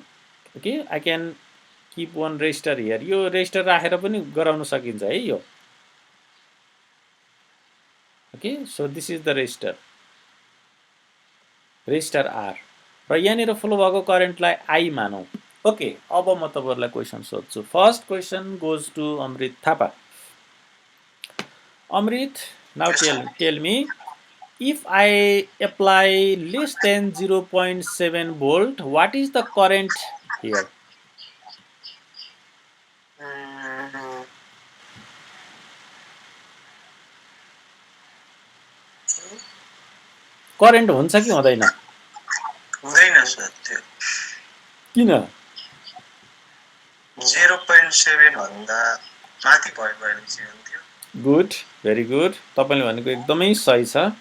okay, I can keep one resistor here. यो रेजिस्टर राखेर पनि गराउन सकिन्छ है यो। Okay, so this is the resistor, resistor R, र यहाँनिर फ्लो भएको करेन्टलाई आई मानौँ। ओके, अब म तपाईँहरूलाई क्वेसन सोध्छु। First question goes to Amrit Thapa. Amrit, now tell me, if I apply less than 0.7 volt, what is the current here? Current हुन्छ कि हुँदैन? हुँदैन सर, त्यो किन? 0.7 भन्दा माथि भयो भने चाहिँ हुन्थ्यो। गुड, भेरी गुड, तपाईले भनेको एकदमै सही छ।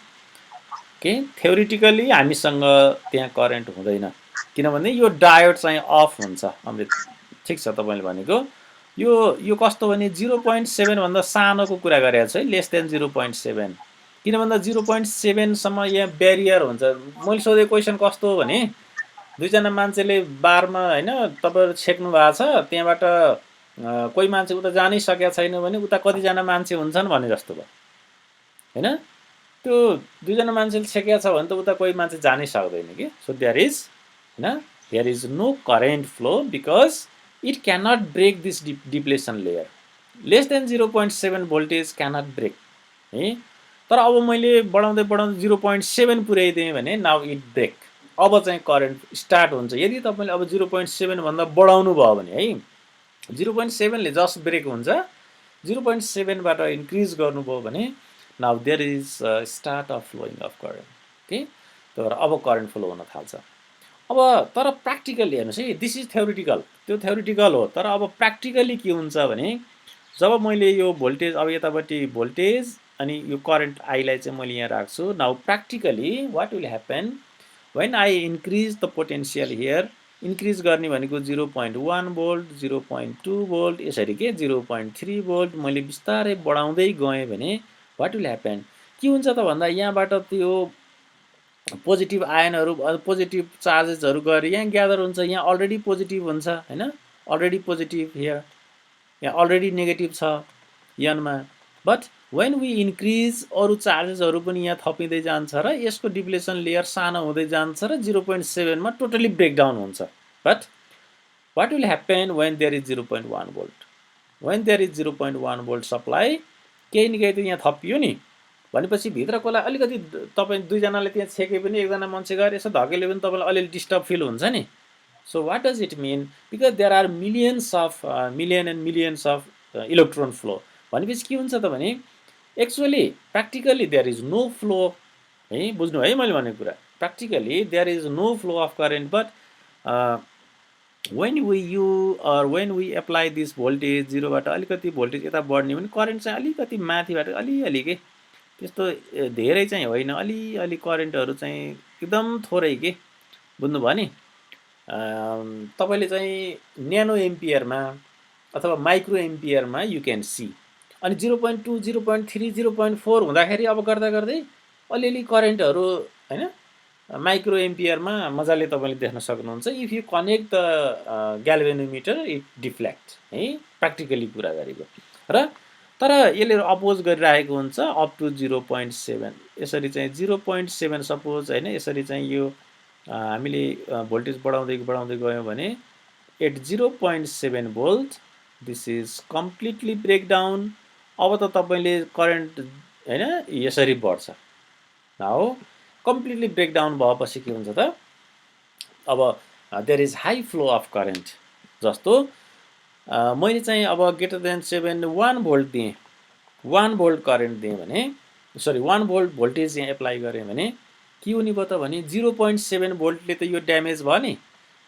ओके, थ्योरिटिकली हामीसँग त्यहाँ करेन्ट हुँदैन, किनभने यो डायोड चाहिँ अफ हुन्छ। अमृत, ठिक छ, तपाईले भनेको यो कस्तो भने 0.7 भन्दा सानोको कुरा गरेको छ है, लेस देन 0.7। किन भन्दा 0.7 सम्म यहाँ ब्यारियर हुन्छ। मैले सोधेको क्वेसन कस्तो हो भने 2जना मान्छेले बारमा हैन तपाईहरु छेक्नु भएको छ, त्यहाँबाट कोही मान्छे उता जानै सकेको छैन भने उता कतिजना मान्छे हुन्छन् भने जस्तो भयो हैन। त्यो 2जना मान्छेले छेकेको छ भने त उता कोही मान्छे जानै सक्दैन के। सो देयर इज हैन, there is no current flow because it can not break this depletion layer. Less than 0.7 voltage cannot break है। तर अब मैले बढाउँदै बढाउँदै 0.7 पुर्याइदिएँ भने नाउ इट ब्रेक, अब चाहिँ करेन्ट स्टार्ट हुन्छ। यदि तपाईँले अब 0.7 भन्दा बढाउनु भयो भने है, 0.7ले जस्ट ब्रेक हुन्छ, 0.7बाट इन्क्रिज गर्नुभयो भने now there is start of flowing of current के, तर अब करेन्ट फ्लो हुन थाल्छ। अब तर प्र्याक्टिकली हेर्नुहोस् है, दिस इज थ्योरिटिकल, त्यो थ्योरिटिकल हो। तर अब प्र्याक्टिकली के हुन्छ भने जब मैले यो भोल्टेज अब यतापट्टि भोल्टेज अनि यो करेन्ट आईलाई चाहिँ मैले यहाँ राख्छु, now practically what will happen when I increase the potential here, increase गर्ने भनेको 0.1 भोल्ट, 0.2 भोल्ट, यसरी के 0.3 भोल्ट मैले बिस्तारै बढाउँदै गएँ भने वाट विल ह्यापन के हुन्छ त भन्दा यहाँबाट त्यो पोजिटिभ आयनहरू पोजिटिभ चार्जेसहरू गएर यहाँ ग्यादर हुन्छ, यहाँ अलरेडी पोजिटिभ हुन्छ होइन, अलरेडी पोजिटिभ हियर, यहाँ अलरेडी नेगेटिभ छ यनमा, बट वेन वी इन्क्रिज अरू चार्जेसहरू पनि यहाँ थपिँदै जान्छ र यसको डिप्लेसन लेयर सानो हुँदै जान्छ र 0.7मा टोटली ब्रेकडाउन हुन्छ। But what will happen when there is 0.1 volt, when there is 0.1 volt supply, केही न केही त यहाँ थपियो नि भनेपछि भित्रकोलाई अलिकति तपाईँ दुईजनाले त्यहाँ छेके पनि एकजना मान्छे गएर यसो धकेल्यो भने तपाईँलाई अलिअलि डिस्टर्ब फिल हुन्छ नि। So what does it mean, because there are millions of million and millions of electron flow भनेपछि के हुन्छ त भने actually practically there is no flow है, बुझ्नु है मैले भनेको कुरा, practically there is no flow of current, but when we you or when we apply this voltage, जिरोबाट अलिकति भोल्टेज यता बढ्ने भने करेन्ट चाहिँ अलिकति माथिबाट अलिअलि के, त्यस्तो धेरै चाहिँ होइन, अलिअलि करेन्टहरू चाहिँ एकदम थोरै के, बुझ्नुभयो नि। तपाईँले चाहिँ न्यानो एम्पियरमा अथवा माइक्रो एम्पियरमा यु क्यान सी, अनि 0.2 0.3 0.4 हुँदाखेरि अब गर्दा गर्दै अलिअलि करेन्टहरू होइन माइक्रो एम्पियरमा मजाले तपाईँले देख्न सक्नुहुन्छ। If you connect the galvanometer it deflect है, प्र्याक्टिकली कुरा गरेको। र तर यसले अपोज गरिरहेको हुन्छ अप टु 0.7, यसरी चाहिँ 0.7 सपोज होइन, यसरी चाहिँ यो हामीले भोल्टेज बढाउँदै बढाउँदै गयौँ भने at 0.7 volt this is completely breakdown. अब त तपाईँले करेन्ट होइन यसरी बढ्छ, हो कम्प्लिटली ब्रेकडाउन भएपछि के हुन्छ त, अब there is high flow of current. जस्तो मैले चाहिँ अब ग्रेटर देन 1 भोल्ट दिएँ, 1 भोल्ट करेन्ट दिएँ भने, सरी 1 भोल्ट भोल्टेज यहाँ एप्लाई गरेँ भने के हुने भयो त भने 0.7 भोल्टले त यो ड्यामेज भयो नि,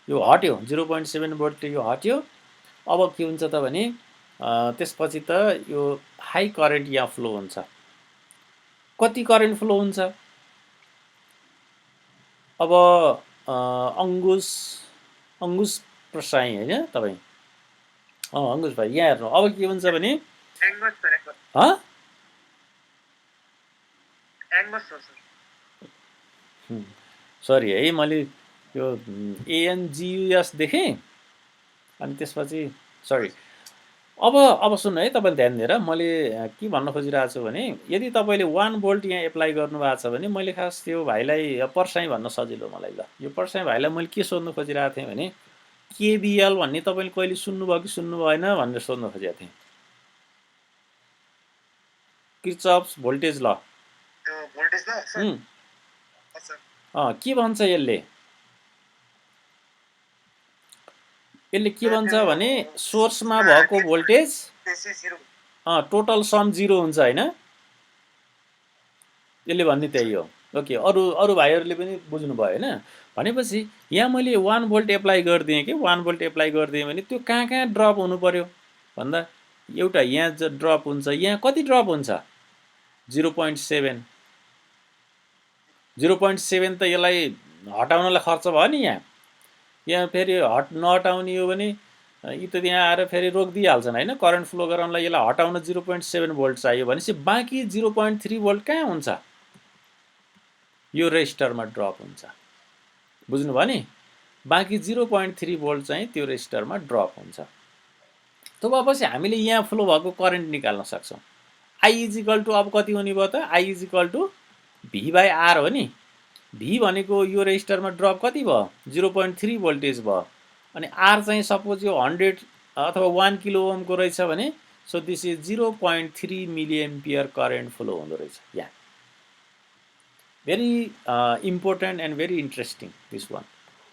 यो हट्यो, 0.7 भोल्टले यो हट्यो। अब के हुन्छ त भने त्यसपछि त यो हाई करेन्ट यहाँ फ्लो हुन्छ। कति करेन्ट फ्लो हुन्छ, अब अङ्गुस प्रसाई होइन तपाईँ, अङ्गुस भाइ यहाँ हेर्नु, अब के हुन्छ भने सरी है मैले यो एएनजियुएस देखेँ अनि त्यसपछि सरी। अब सुन्नु है, तपाईँले ध्यान दिएर मैले के भन्न खोजिरहेको छु भने यदि तपाईँले 1 भोल्ट यहाँ एप्लाई गर्नुभएको छ भने मैले खास त्यो भाइलाई पर्साई भन्न सजिलो मलाई, ल यो पर्साई भाइलाई मैले के सोध्नु खोजिरहेको थिएँ भने केबिएल भन्ने तपाईँले कहिले सुन्नुभयो कि सुन्नु भएन भनेर सोध्नु खोजेको थिएँ। किर्चफ्स भोल्टेज ल के भन्छ यसले, यसले के भन्छ भने सोर्समा भएको भोल्टेज टोटल सम 0 हुन्छ होइन, यसले भन्ने त्यही हो। ओके, अरू भाइहरूले पनि बुझ्नुभयो होइन। भनेपछि यहाँ मैले 1 भोल्ट एप्लाई गरिदिएँ कि 1 भोल्ट एप्लाई गरिदिएँ भने त्यो कहाँ कहाँ ड्रप हुनु पर्यो भन्दा एउटा यहाँ ड्रप हुन्छ, यहाँ कति ड्रप हुन्छ 0.7, 0.7 त यसलाई हटाउनलाई खर्च भयो नि, यहाँ फेरि नहटाउने हो भने यी त यहाँ आएर फेरि रोकिदिइहाल्छन् होइन, करेन्ट फ्लो गराउनलाई यसलाई हटाउन 0.7 भोल्ट चाहियो भनेपछि बाँकी 0.3 भोल्ट कहाँ हुन्छ, यो रेजिस्टरमा ड्रप हुन्छ, बुझ्नुभयो नि। बाँकी 0.3 भोल्ट चाहिँ त्यो रेजिस्टरमा ड्रप हुन्छ। त भएपछि हामीले यहाँ फ्लो भएको करेन्ट निकाल्न सक्छौँ। आई इजिकल टु अब कति हुने भयो त, I is equal to V by R हो नि। भी भनेको यो रेजिस्टरमा ड्रप कति भयो 0.3 भोल्टेज भयो, अनि आर चाहिँ सपोज यो 100 अथवा 1 किलो ओमको रहेछ भने So this is 0.3 milliampere current flow हुँदो रहेछ. Yeah. Very important and very interesting this one.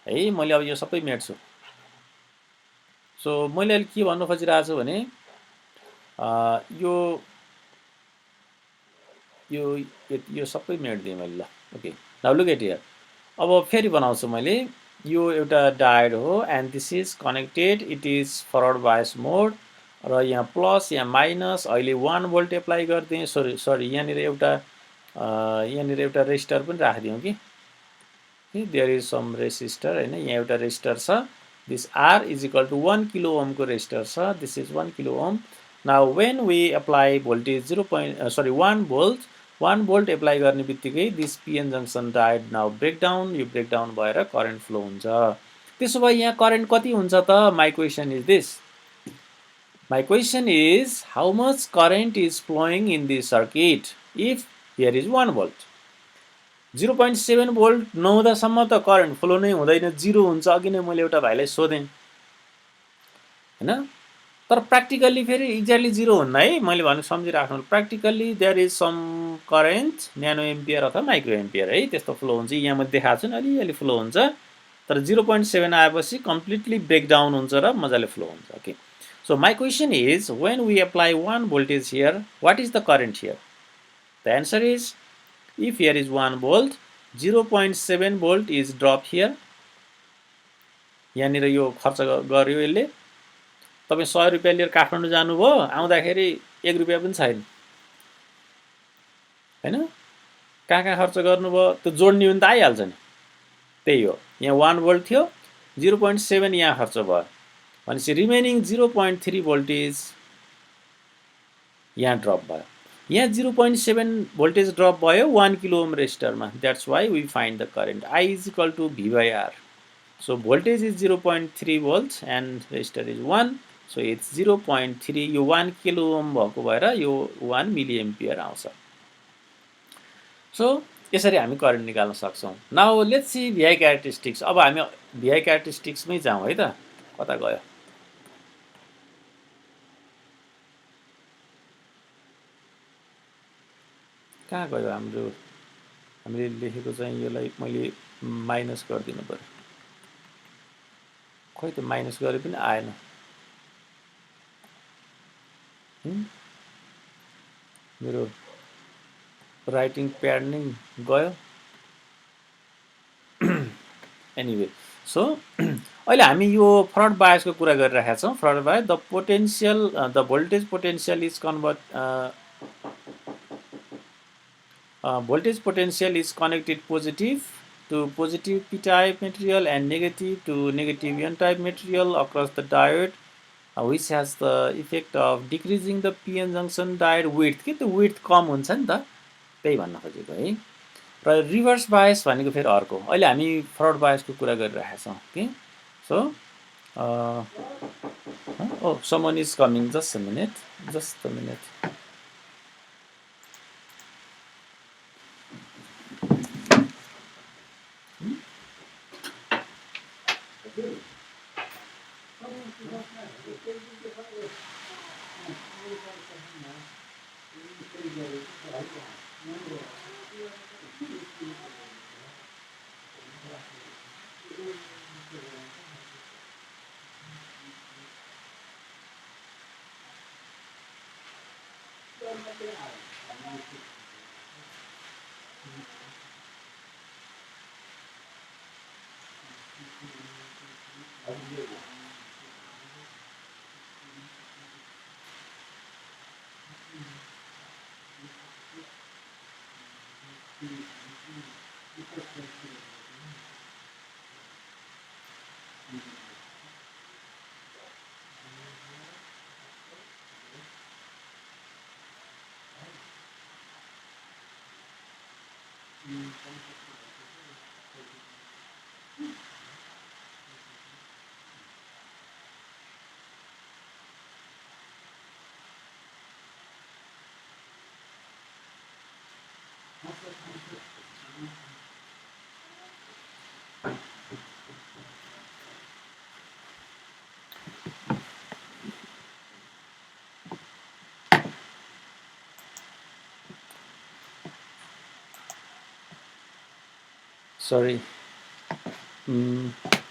है मैले अब यो सबै मेट्छु. So मैले अहिले के भन्नु खोजिरहेको छु भने यो यो यो सबै मेट्दिएँ मैले ल. Okay. Now look at here. अब फेरि बनाउँछु मैले. यो एउटा डायोड हो and this is connected. It is forward bias mode र यहाँ प्लस यहाँ माइनस. अहिले 1 भोल्ट एप्लाई गरिदिएँ. सरी यहाँनिर एउटा रेजिस्टर पनि राखिदिउँ कि. देयर इज सम रेजिस्टर हैन. यहाँ एउटा रेजिस्टर छ. This R is equal to 1 kilo ohm को रेजिस्टर छ. This is 1 kilo ohm. Now when we apply voltage 1 volt 1 volt apply गर्ने बित्तिकै this PN junction diode now breakdown. यो breakdown भएर करेन्ट फ्लो हुन्छ. त्यसो भए यहाँ करेन्ट कति हुन्छ त? My question is this. My question is how much current is flowing in this circuit if here is 1 volt. 0.7 volt नहुँदासम्म त करेन्ट फ्लो नै हुँदैन, 0 हुन्छ. अघि नै मैले एउटा भाइलाई सोधेँ हैन. तर प्र्याक्टिकली फेरि एक्ज्याक्टली 0 हुन्न है. मैले भने सम्झिराख्नु. Practically there is some current nano ampere अथवा माइक्रो एम्पियर है त्यस्तो फ्लो हुन्छ. यहाँ मैले देखाएको छु नि अलिअलि फ्लो हुन्छ. तर 0.7 आएपछि कम्प्लिटली ब्रेकडाउन हुन्छ र मजाले फ्लो हुन्छ. Okay. So my question is, when we apply 1 voltage here, what is the current here? The answer is, if here is 1 volt, 0.7 volt is drop here. यहाँनिर यो खर्च गर्यो यसले. तपाईँ 100 रुपैयाँ लिएर काठमाडौँ जानुभयो, आउँदाखेरि 1 रुपैयाँ पनि छैन हैन. कहाँ खर्च गर्नुभयो त्यो जोड्ने हो भने त आइहाल्छ नि. त्यही हो. यहाँ 1 भोल्ट थियो, 0.7 यहाँ खर्च भयो भनेपछि रिमेनिङ 0.3 भोल्टेज यहाँ ड्रप भयो. यहाँ 0.7 भोल्टेज ड्रप भयो 1 किलो ओम रेजिस्टरमा. That's why we find the current. I is equal to V by R. So voltage is 0.3 volts and resistor is 1. So it's 0.3. यो 1 किलो ओम भएको भएर यो 1 मिलिएम्पियर आउँछ. सो यसरी हामी करेन्ट निकाल्न सक्छौँ. Now let's see VI characteristics. अब हामी VI क्यारेक्टरिस्टिक्समै जाउँ है त. कता गयो? कहाँ गयो हाम्रो? हामीले लेखेको चाहिँ यसलाई मैले माइनस गरिदिनु पर्यो. खोइ त माइनस गरे पनि आएन. मेरो राइटिङ प्याड नै गयो. एनिवे सो अहिले हामी यो फरवर्ड बायसको कुरा गरिरहेका छौँ. Forward bias the potential the voltage potential is voltage potential is connected positive to positive p-type material and negative to negative n-type material across the diode, which has the effect of decreasing the p-n junction diode width. के त्यो width कम हुन्छ नि त, त्यही भन्न खोजेको है. र रिभर्स बायस भनेको फेरि अर्को. अहिले हामी फरवर्ड बायसको कुरा गरिरहेका छौँ. Okay. So oh, someone is coming. Just a minute. Sorry.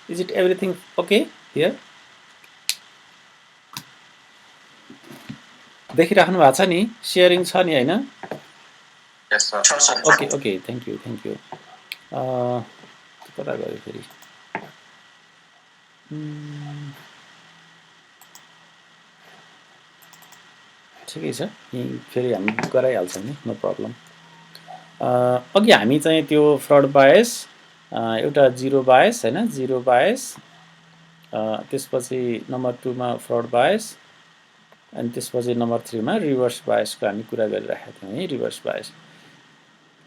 Is it everything okay here? देखिराख्नु भएको छ नि, सेयरिङ छ नि हैन? Yes, sir. Sure, sir. Okay, okay, thank you. कता गयो फेरि? ठिकै छ, यही फेरि हामी गराइहाल्छौँ नि, नो प्रब्लम। अघि हामी चाहिँ त्यो फ्रड बायस एउटा जिरो बायस हैन, जिरो बायस, त्यसपछि नम्बर 2 मा फ्रड बायस, अनि त्यसपछि नम्बर 3 मा रिभर्स बायसको हामी कुरा गरिरहेका थियौँ है। Reverse bias,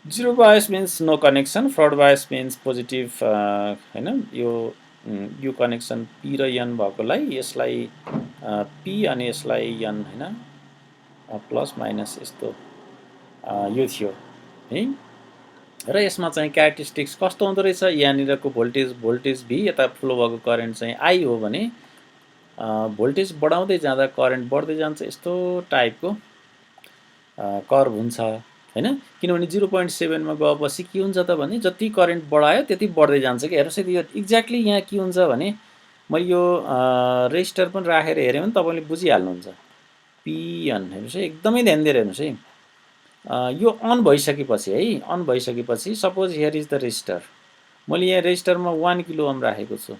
zero bias means no connection, forward bias means positive हैन, यो कनेक्सन पी र एन भएकोलाई यसलाई पी अनि यसलाई एन हैन, प्लस माइनस यस्तो यो थियो है। र यसमा चाहिँ क्यारेक्टरिस्टिक्स कस्तो हुँदो रहेछ, यहाँनिरको भोल्टेज भी यता फ्लो भएको करेन्ट चाहिँ आई हो भने भोल्टेज बढाउँदै जाँदा करेन्ट बढ्दै जान्छ, यस्तो टाइपको कर्भ हुन्छ हैन। किनभने 0.7 मा गएपछि के हुन्छ त भने जति करेन्ट बढायो त्यति बढ्दै जान्छ कि। हेर्नुस् यो एक्ज्याक्टली यहाँ के हुन्छ भने मैले यो रेजिस्टर पनि राखेर हेरेँ भने तपाईले बुझिहाल्नुहुन्छ। पिएन हेर्नुस् है, एकदमै ध्यान दिएर हेर्नुस् है। यो अन भइसकेपछि है, अन भइसकेपछि suppose here is the resistor, मैले यहाँ रेजिस्टरमा 1 किलो ओम राखेको छु।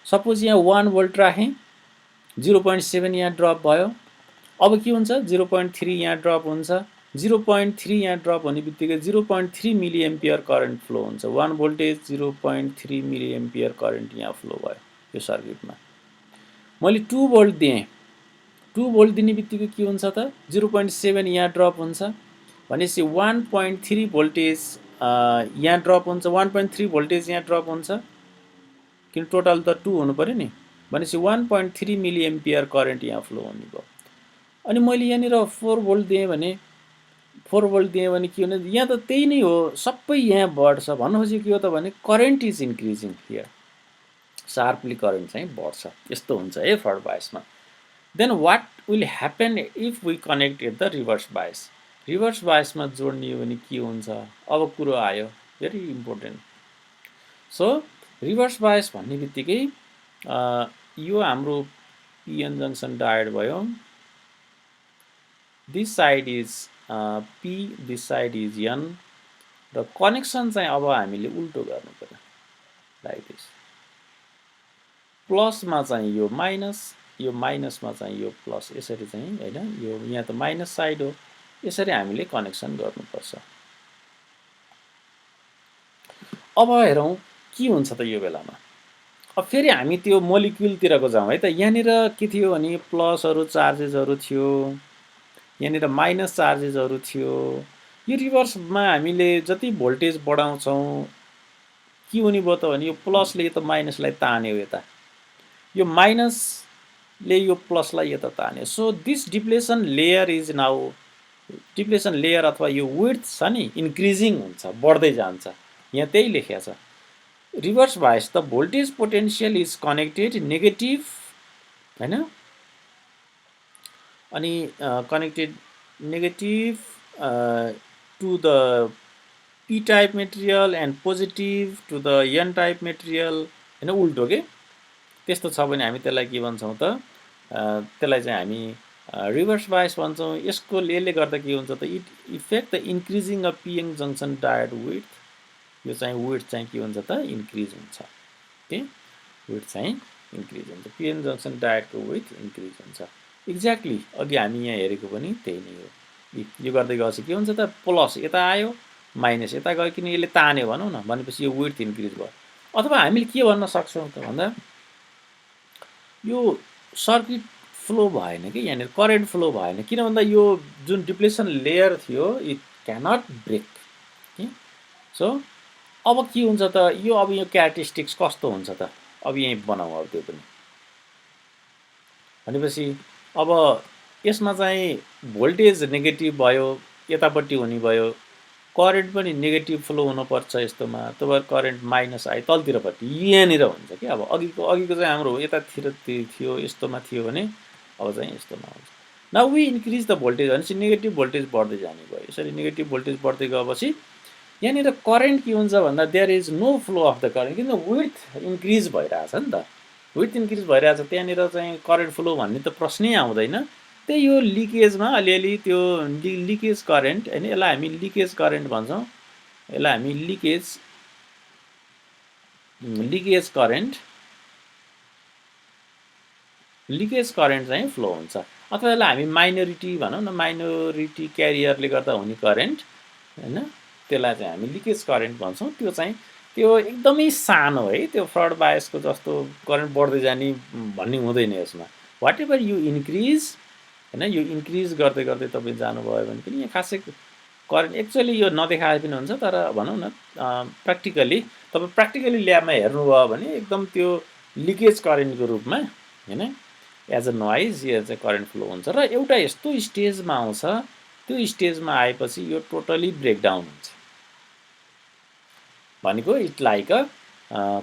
सपोज यहाँ 1 भोल्ट राखेँ, 0.7 यहाँ ड्रप भयो। अब के हुन्छ, 0.3 यहाँ ड्रप हुन्छ। 0.3 यहाँ ड्रप हुने बित्तिकै 0.3 मिली एम्पियर करेन्ट फ्लो हुन्छ। 1 भोल्टेज 0.3 मिली एम्पियर करेन्ट यहाँ फ्लो भयो यो सर्किटमा। मैले 2 भोल्ट दिएँ, 2 भोल्ट दिने बित्तिकै के हुन्छ त, 0.7 यहाँ ड्रप हुन्छ भनेपछि 1.3 भोल्टेज यहाँ ड्रप हुन्छ, 1.3 भोल्टेज यहाँ ड्रप हुन्छ, किन टोटल त 2 हुनु पर्यो नि, भनेपछि 1.3 मिली एम्पियर करेन्ट यहाँ फ्लो हुने भयो। अनि मैले यहाँनिर 4 भोल्ट दिएँ भने के हुने, यहाँ त त्यही नै हो, सबै यहाँ बढ्छ। भन्नु खोजेको के हो त भने current is increasing here, sharply current चाहिँ बढ्छ। यस्तो हुन्छ है फ्रड बायसमा। Then what will happen if we connect the reverse bias. Reverse बायसमा जोड्ने हो भने के हुन्छ, अब कुरो आयो, very important. So reverse bias भन्ने बित्तिकै यो हाम्रो पिएन जङ्सन डायोड भयो, this side is P, this side is N, र कनेक्सन चाहिँ अब हामीले उल्टो गर्नु पर्यो, लाइक दिस। प्लसमा चाहिँ यो माइनस, यो माइनसमा चाहिँ यो प्लस, यसरी चाहिँ हैन, यो यहाँ त माइनस साइड हो, यसरी हामीले कनेक्सन गर्नुपर्छ। अब हेरौँ के हुन्छ त यो बेलामा। अब फेरि हामी त्यो मोलिक्युलतिरको जाउँ है त। यहाँनिर के थियो भने प्लसहरू चार्जेसहरू थियो, यहाँनिर माइनस चार्जेसहरू थियो। यो रिभर्समा हामीले जति भोल्टेज बढाउँछौँ के हुने भयो त भने यो प्लसले त माइनसलाई तान्यो यता, यो माइनसले यो प्लसलाई यता तान्यो। So this depletion layer is now, depletion layer अथवा यो विड्थ छ नि इन्क्रिजिङ हुन्छ, बढ्दै जान्छ। यहाँ त्यही लेखेको छ। Reverse bias the voltage potential is connected negative हैन, अनि connected negative to the P type material and positive to the N type material हैन, उल्टो के। त्यस्तो छ भने हामी त्यसलाई के भन्छौँ त, त्यसलाई चाहिँ हामी रिभर्स बायस भन्छौँ। यसको यसले गर्दा के हुन्छ त, it effect the increasing of PN junction diode width. यो चाहिँ विड्थ चाहिँ के हुन्छ त, इन्क्रिज हुन्छ के, विड्थ चाहिँ इन्क्रिज हुन्छ, पिएन जङ्सन डायोडको विड्थ इन्क्रिज हुन्छ। एक्ज्याक्टली अघि हामी यहाँ हेरेको पनि त्यही नै हो। यो गर्दै गएपछि के हुन्छ त, प्लस यता आयो, माइनस यता गयो, किन यसले तान्यो भनौँ न, भनेपछि यो विड्थ इन्क्रिज भयो। अथवा हामीले के भन्न सक्छौँ त भन्दा यो सर्किट फ्लो भएन कि, यहाँनिर करेन्ट फ्लो भएन, किन भन्दा यो जुन डिप्लेसन लेयर थियो इट क्यानट ब्रेक कि। सो अब के हुन्छ त, यो अब यो क्यारेक्टरिस्टिक्स कस्तो हुन्छ त, अब यहीँ बनाऊ। अब त्यो पनि भनेपछि अब यसमा चाहिँ भोल्टेज नेगेटिभ भयो, यतापट्टि हुने भयो, करेन्ट पनि नेगेटिभ फ्लो हुनुपर्छ यस्तोमा, तब करेन्ट माइनस आयो तलतिरपट्टि, यहाँनिर हुन्छ कि। अब अघिको चाहिँ हाम्रो यतातिर थियो, यस्तोमा थियो भने अब चाहिँ यस्तोमा हुन्छ। Now we increase the voltage भनेपछि नेगेटिभ भोल्टेज बढ्दै जाने भयो। यसरी नेगेटिभ भोल्टेज बढ्दै गएपछि यहाँनिर करेन्ट के हुन्छ भन्दा there is no flow of the current, किन विड्थ इन्क्रिज भइरहेछ नि त, विड्थ इन्क्रिज भइरहेछ, त्यहाँनिर चाहिँ करेन्ट फ्लो भन्ने त प्रश्नै आउँदैन। त्यही यो लिकेजमा अलिअलि त्यो लिकेज करेन्ट होइन, यसलाई हामी लिकेज करेन्ट भन्छौँ, यसलाई हामी लिकेज करेन्ट चाहिँ फ्लो हुन्छ, अथवा यसलाई हामी माइनोरिटी भनौँ न, माइनोरिटी क्यारियरले गर्दा हुने करेन्ट होइन, त्यसलाई चाहिँ हामी लिकेज करेन्ट भन्छौँ। त्यो चाहिँ त्यो एकदमै सानो है, त्यो फ्रड बायसको जस्तो करेन्ट बढ्दै जाने भन्ने हुँदैन यसमा। वाट एभर यु इन्क्रिज होइन, यो इन्क्रिज गर्दै गर्दै तपाईँ जानुभयो भने पनि यहाँ खासै करेन्ट एक्चुअली यो नदेखाए पनि हुन्छ, तर भनौँ न प्र्याक्टिकली तपाईँ प्र्याक्टिकली ल्याबमा हेर्नुभयो भने एकदम त्यो लिकेज करेन्टको रूपमा होइन, एज अ नोइज यो चाहिँ करेन्ट फ्लो हुन्छ। र एउटा यस्तो स्टेजमा आउँछ, त्यो स्टेजमा आएपछि यो टोटली ब्रेकडाउन हुन्छ, भनेको it like a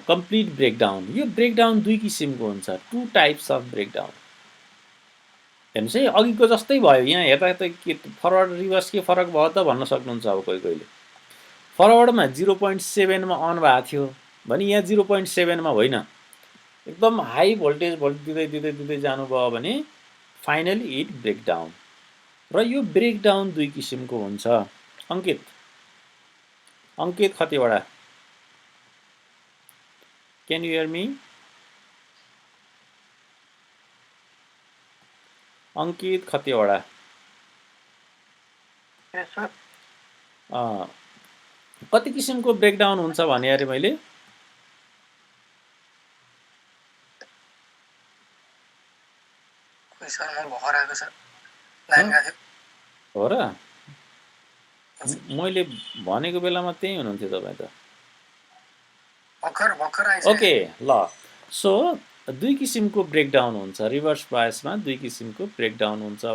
complete breakdown. यो ब्रेकडाउन दुई किसिमको हुन्छ, टु टाइप्स अफ ब्रेकडाउन। हेर्नुहोस् है, अघिको जस्तै भयो, यहाँ हेर्दा त के फरवर्ड रिभर्स के फरक भयो त भन्न सक्नुहुन्छ। अब कोही फरवर्डमा 0.7मा अन भएको थियो भने यहाँ 0.7मा होइन, एकदम हाई भोल्टेज दिँदै जानुभयो भने फाइनली इट ब्रेकडाउन। र यो ब्रेकडाउन दुई किसिमको हुन्छ। Ankit Khatiwada, can you hear me? Ankit Khatiwada, कति किसिमको ब्रेकडाउन हुन्छ भने अरे मैले? हो र? मैले भनेको बेलामा त्यही हुनुहुन्थ्यो तपाईँ त। ओके ल, सो दुई किसिमको ब्रेकडाउन हुन्छ रिभर्स बायसमा, दुई किसिमको ब्रेकडाउन हुन्छ।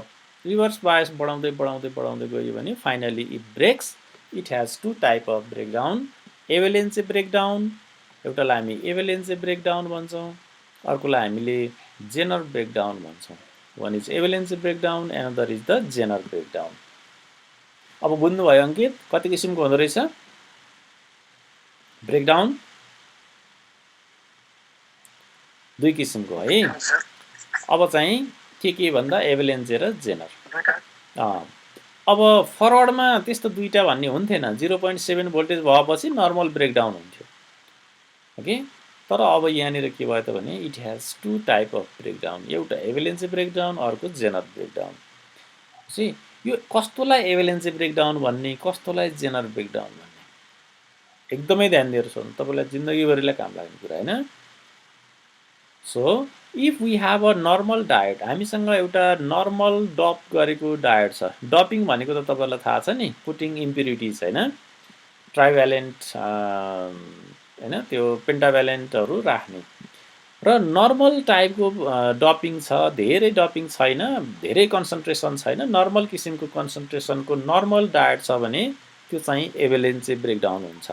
रिभर्स बायस बढाउँदै गयो भने finally it breaks. It has two type of breakdown, avalanche breakdown, एउटालाई हामी एभलेन्से ब्रेकडाउन भन्छौँ, अर्कोलाई हामीले जेनर ब्रेकडाउन भन्छौँ। One is avalanche breakdown, another is the zener breakdown. अब बुझ्नुभयो अङ्कित कति किसिमको हुँदो रहेछ ब्रेकडाउन? दुई किसिमको है। अब चाहिँ के भन्दा एभलेन्से र जेनर। अब फरवर्डमा त्यस्तो दुईटा भन्ने हुन्थेन, 0.7 भोल्टेज भएपछि नर्मल ब्रेकडाउन हुन्थ्यो, ओके। तर अब यहाँनिर के भयो त भने it has two type of breakdown, एउटा एभलेन्से ब्रेकडाउन, अर्को जेनर ब्रेकडाउन। सी यो कस्तोलाई एभलेन्से ब्रेकडाउन भन्ने, कस्तोलाई जेनर ब्रेकडाउन भन्ने, एकदमै ध्यान दिएर सुन्नु, तपाईँलाई जिन्दगीभरिलाई काम लाग्ने कुरा होइन। So if we have a normal diode, हामीसँग एउटा नर्मल डप गरेको डायट छ। डपिङ भनेको त तपाईँलाई थाहा छ नि, पुटिङ इम्प्युरिटिज होइन, ट्राइभ्यालेन्ट होइन, त्यो पेन्टाभ्यालेन्टहरू राख्ने। र नर्मल टाइपको डपिङ छ, धेरै डपिङ छैन, धेरै कन्सन्ट्रेसन छैन, नर्मल किसिमको कन्सन्ट्रेसनको नर्मल डायट छ भने त्यो चाहिँ एभलेन्से ब्रेकडाउन हुन्छ।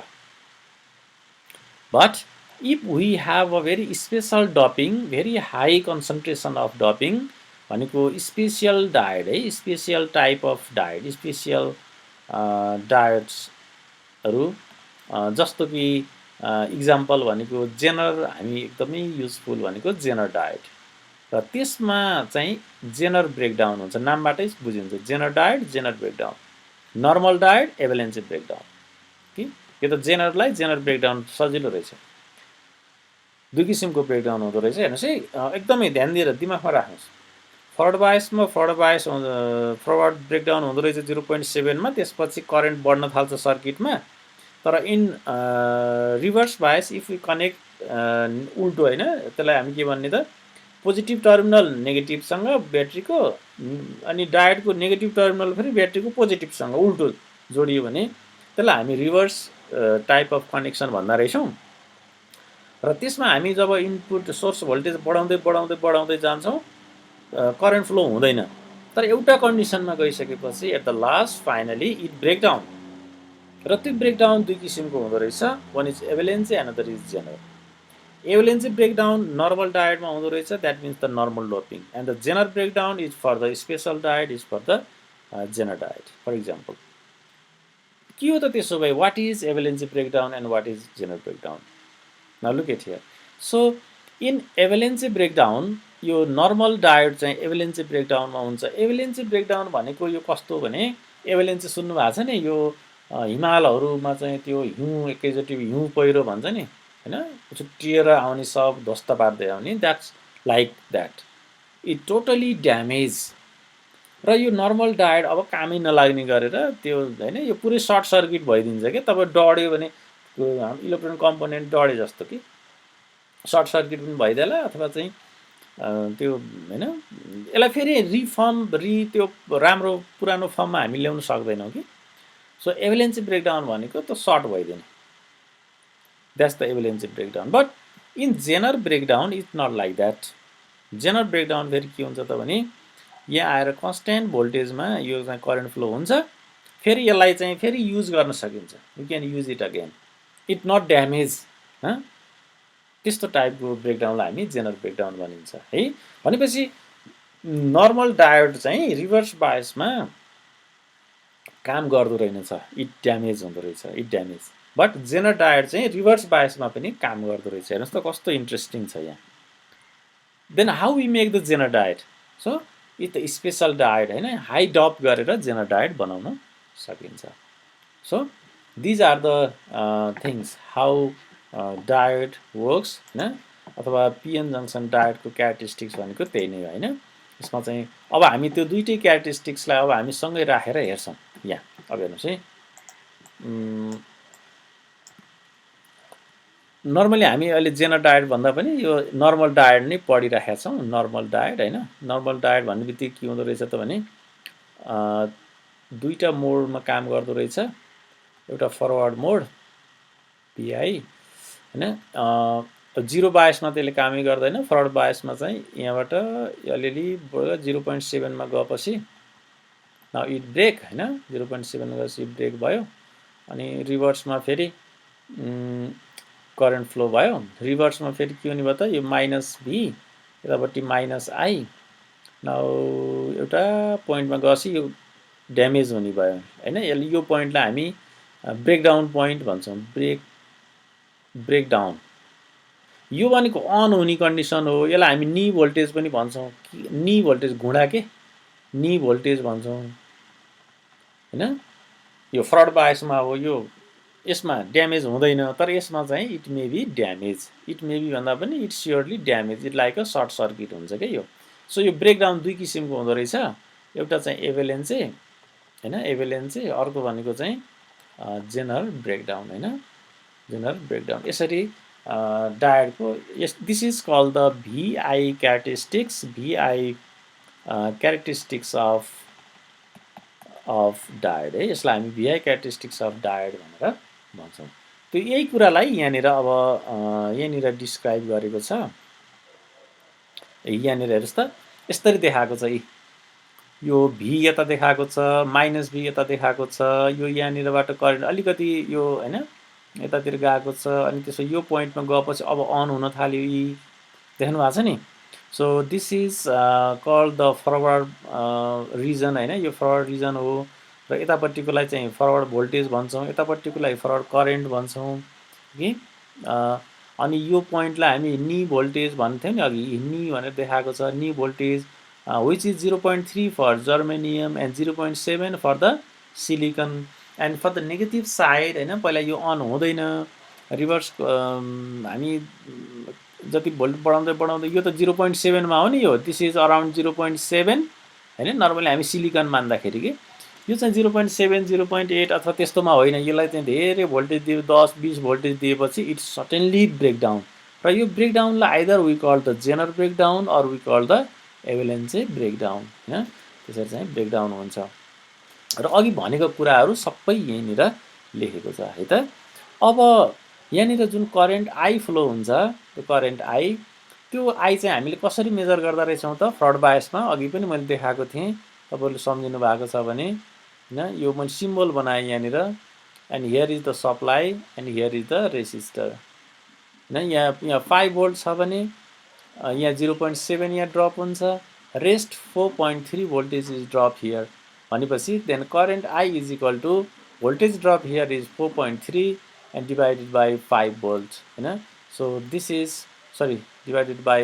But if we have a very special doping, very high concentration of doping भनेको स्पेसियल डायट है, special type of diode, special डायट्सहरू, जस्तो कि इक्जाम्पल भनेको जेनर, हामी एकदमै युजफुल भनेको जेनर डायट, र त्यसमा चाहिँ जेनर ब्रेकडाउन हुन्छ, नामबाटै बुझिन्छ, zener diode, zener breakdown. Normal diode, avalanche breakdown, कि यो त जेनरलाई जेनर ब्रेकडाउन सजिलो रहेछ। दुई किसिमको ब्रेकडाउन हुँदो रहेछ। हेर्नुहोस् है, एकदमै ध्यान दिएर दिमागमा राख्नुहोस्। फरवर्ड ब्रेकडाउन हुँदो रहेछ 0.7मा, त्यसपछि करेन्ट बढ्न थाल्छ सर्किटमा। तर in reverse bias if you connect उल्टो होइन, त्यसलाई हामी के भन्ने त, पोजिटिभ टर्मिनल नेगेटिभसँग ब्याट्रीको, अनि डायटको नेगेटिभ टर्मिनल फेरि ब्याट्रीको पोजिटिभसँग उल्टो जोडियो भने त्यसलाई हामी रिभर्स टाइप अफ कनेक्सन भन्दा रहेछौँ। र त्यसमा हामी जब इनपुट सोर्स भोल्टेज बढाउँदै जान्छौँ, करेन्ट फ्लो हुँदैन। तर एउटा कन्डिसनमा गइसकेपछि at the last finally it breakdown. र त्यो ब्रेकडाउन दुई किसिमको हुँदो रहेछ, one is avalanche, another is zener. Avalanche breakdown normal डायटमा हुँदो रहेछ, that means the normal doping, and the zener breakdown is for the special diode, is for the zener diode. For example के हो त त्यसो भए what is avalanche breakdown and what is zener breakdown? Now look at here. So in एभलेन्सी breakdown यो normal diode चाहिँ एभलेन्सी ब्रेकडाउनमा हुन्छ. एभलेन्सी breakdown भनेको यो कस्तो भने एभलेन्सी सुन्नु भएको छ नि यो हिमालहरूमा चाहिँ त्यो हिउँ एकैचोटि हिउँ पहिरो भन्छ नि हैन छुट्टिएर आउने सब ध्वस्त पार्दै आउने that's like that. It totally damage. र यो नर्मल डायोड अब कामै नलाग्ने गरेर त्यो हैन यो पुरै सर्ट सर्किट भइदिन्छ क्या. तपाईँ डढ्यो भने इलेक्ट्रोनिक कम्पोनेन्ट डढे जस्तो कि सर्ट सर्किट पनि भइदिएला अथवा चाहिँ त्यो हैन यसलाई फेरि त्यो राम्रो पुरानो फर्ममा हामी ल्याउन सक्दैनौँ कि. सो एभलेन्सी ब्रेकडाउन भनेको त सर्ट भइदिने. That's the avalanche breakdown. But in zener breakdown it's not like that. Zener breakdown फेरि के हुन्छ त भने यहाँ आएर कन्स्ट्यान्ट भोल्टेजमा यो चाहिँ करेन्ट फ्लो हुन्छ. फेरि यसलाई चाहिँ फेरि युज गर्न सकिन्छ. You can use it again. It not damage. त्यस्तो टाइपको ब्रेकडाउनलाई हामी जेनरल ब्रेकडाउन भनिन्छ है. भनेपछि नर्मल डायोड चाहिँ रिभर्स बायसमा काम गर्दो रहेनछ. इट ड्यामेज हुँदो रहेछ. It damage. But zener diode चाहिँ रिभर्स बायसमा पनि काम गर्दो रहेछ. हेर्नुहोस् त कस्तो इन्ट्रेस्टिङ छ यहाँ. Then how we make the zener diode? So it special diode हैन हाई डप गरेर जेनरल डायोड बनाउन सकिन्छ. So these are the things how diode works हैन अथवा पिएन जङ्सन डायोडको क्यारेक्टरिस्टिक्स भनेको त्यही नै हो हैन. यसमा चाहिँ अब हामी त्यो दुईटै क्यारेक्टरिस्टिक्सलाई अब हामी सँगै राखेर हेर्छौँ. यहाँ अब हेर्नुहोस् है. नर्मली हामी अहिले जेनरल डायोड भन्दा पनि यो नर्मल डायोड नै पढिराखेका छौँ. नर्मल डायोड हैन. नर्मल डायोड भन्ने बित्तिकै के हुँदो रहेछ त भने दुईटा मोडमा काम गर्दो रहेछ. एउटा फरवर्ड मोड पिआई हैन जिरो बायसमा त्यसले कामै गर्दैन. फरवर्ड बायसमा चाहिँ यहाँबाट अलिअलि 0.7 मा गएपछि नाउ इट ब्रेक हैन 0.7 मा गएपछि ब्रेक भयो. अनि रिभर्समा फेरि करेन्ट फ्लो भयो. रिभर्समा फेरि के हुने भयो त यो माइनस भी यतापट्टि माइनस आई. नाउ एउटा पोइन्टमा गएपछि यो ड्यामेज हुने भयो हैन. यसले यो पोइन्टलाई हामी ब्रेकडाउन पोइन्ट भन्छौँ. ब्रेकडाउन यो भनेको अन हुने कन्डिसन हो. यसलाई हामी नी भोल्टेज पनि भन्छौँ. नी भोल्टेज घुँडा के नी भोल्टेज भन्छौँ हैन. यो फरवर्ड बायसमा हो. यो यसमा ड्यामेज हुँदैन तर यसमा चाहिँ it may be damage. It may be भन्दा पनि it surely damage. It like a short circuit हुन्छ क्या यो. सो यो ब्रेकडाउन दुई किसिमको हुँदो रहेछ. एउटा चाहिँ एभलेन्सी हैन एभलेन्सी. अर्को भनेको चाहिँ जेनरल ब्रेकडाउन हैन जेनरल ब्रेकडाउन. यसरी डायोडको this is called the VI characteristics. VI characteristics of diode है. यसलाई हामी भिआई क्यारेक्टरिस्टिक्स अफ डायोड भनेर भन्छौँ. त्यो यही कुरालाई यहाँनिर अब यहाँनिर डिस्क्राइब गरेको छ. यहाँनिर हेर्नुहोस् त यसरी देखाएको छ. यो भी यता देखाएको छ माइनस भी यता देखाएको छ. यो यहाँनिरबाट करेन्ट अलिकति यो हैन यतातिर गएको छ. अनि त्यसो यो पोइन्टमा गएपछि अब अन हुन थाल्यो. देख्नु भएको छ नि. So this is called the forward region हैन. यो फरवर्ड रिजन हो. र यतापट्टिकोलाई चाहिँ फरवर्ड भोल्टेज भन्छौँ. यतापट्टिकोलाई फरवर्ड करेन्ट भन्छौँ कि. अनि यो पोइन्टलाई हामी नी भोल्टेज भन्थ्यौँ नि अघि. नी भनेर देखाएको छ. नी voltage which is 0.3 for germanium and 0.7 for the silicon. and for the negative side हैन पहिला यो अन हुँदैन. रिभर्स हामी जति भोल्ट बढाउँदै बढाउँदै यो त 0.7 मा हो नि. यो दिस इज अराउन्ड 0.7 हैन. नर्मली हामी सिलिकन मान्दाखेरि कि यो चाहिँ 0.7 0.8 अथवा त्यस्तोमा होइन. यसलाई चाहिँ धेरै भोल्टेज दियो 10-20 भोल्टेज दिएपछि इट्स सर्टेनली ब्रेकडाउन. र यो ब्रेकडाउनलाई either we call the zener breakdown or we call the avalanche breakdown हैन. त्यसरी चाहिँ ब्रेकडाउन हुन्छ. र अघि भनेको कुराहरू सबै यहीँनिर लेखेको छ है त. अब यहाँनिर जुन करेन्ट आई फ्लो हुन्छ त्यो करेन्ट आई त्यो आई चाहिँ हामीले कसरी मेजर गर्दा रहेछौँ त फरवर्ड बायसमा. अघि पनि मैले देखाएको थिएँ. तपाईँहरूले सम्झिनु भएको छ भने हैन यो मैले सिम्बल बनाएँ यहाँनिर. And here is the supply and here is the resistor हैन. यहाँ 5 भोल्ट छ भने यहाँ 0.7 यहाँ ड्रप हुन्छ. Rest 4.3 voltage is drop here भनेपछि then current I is equal to voltage drop here is 4.3 and divided by 5 volts हैन. So this is sorry divided by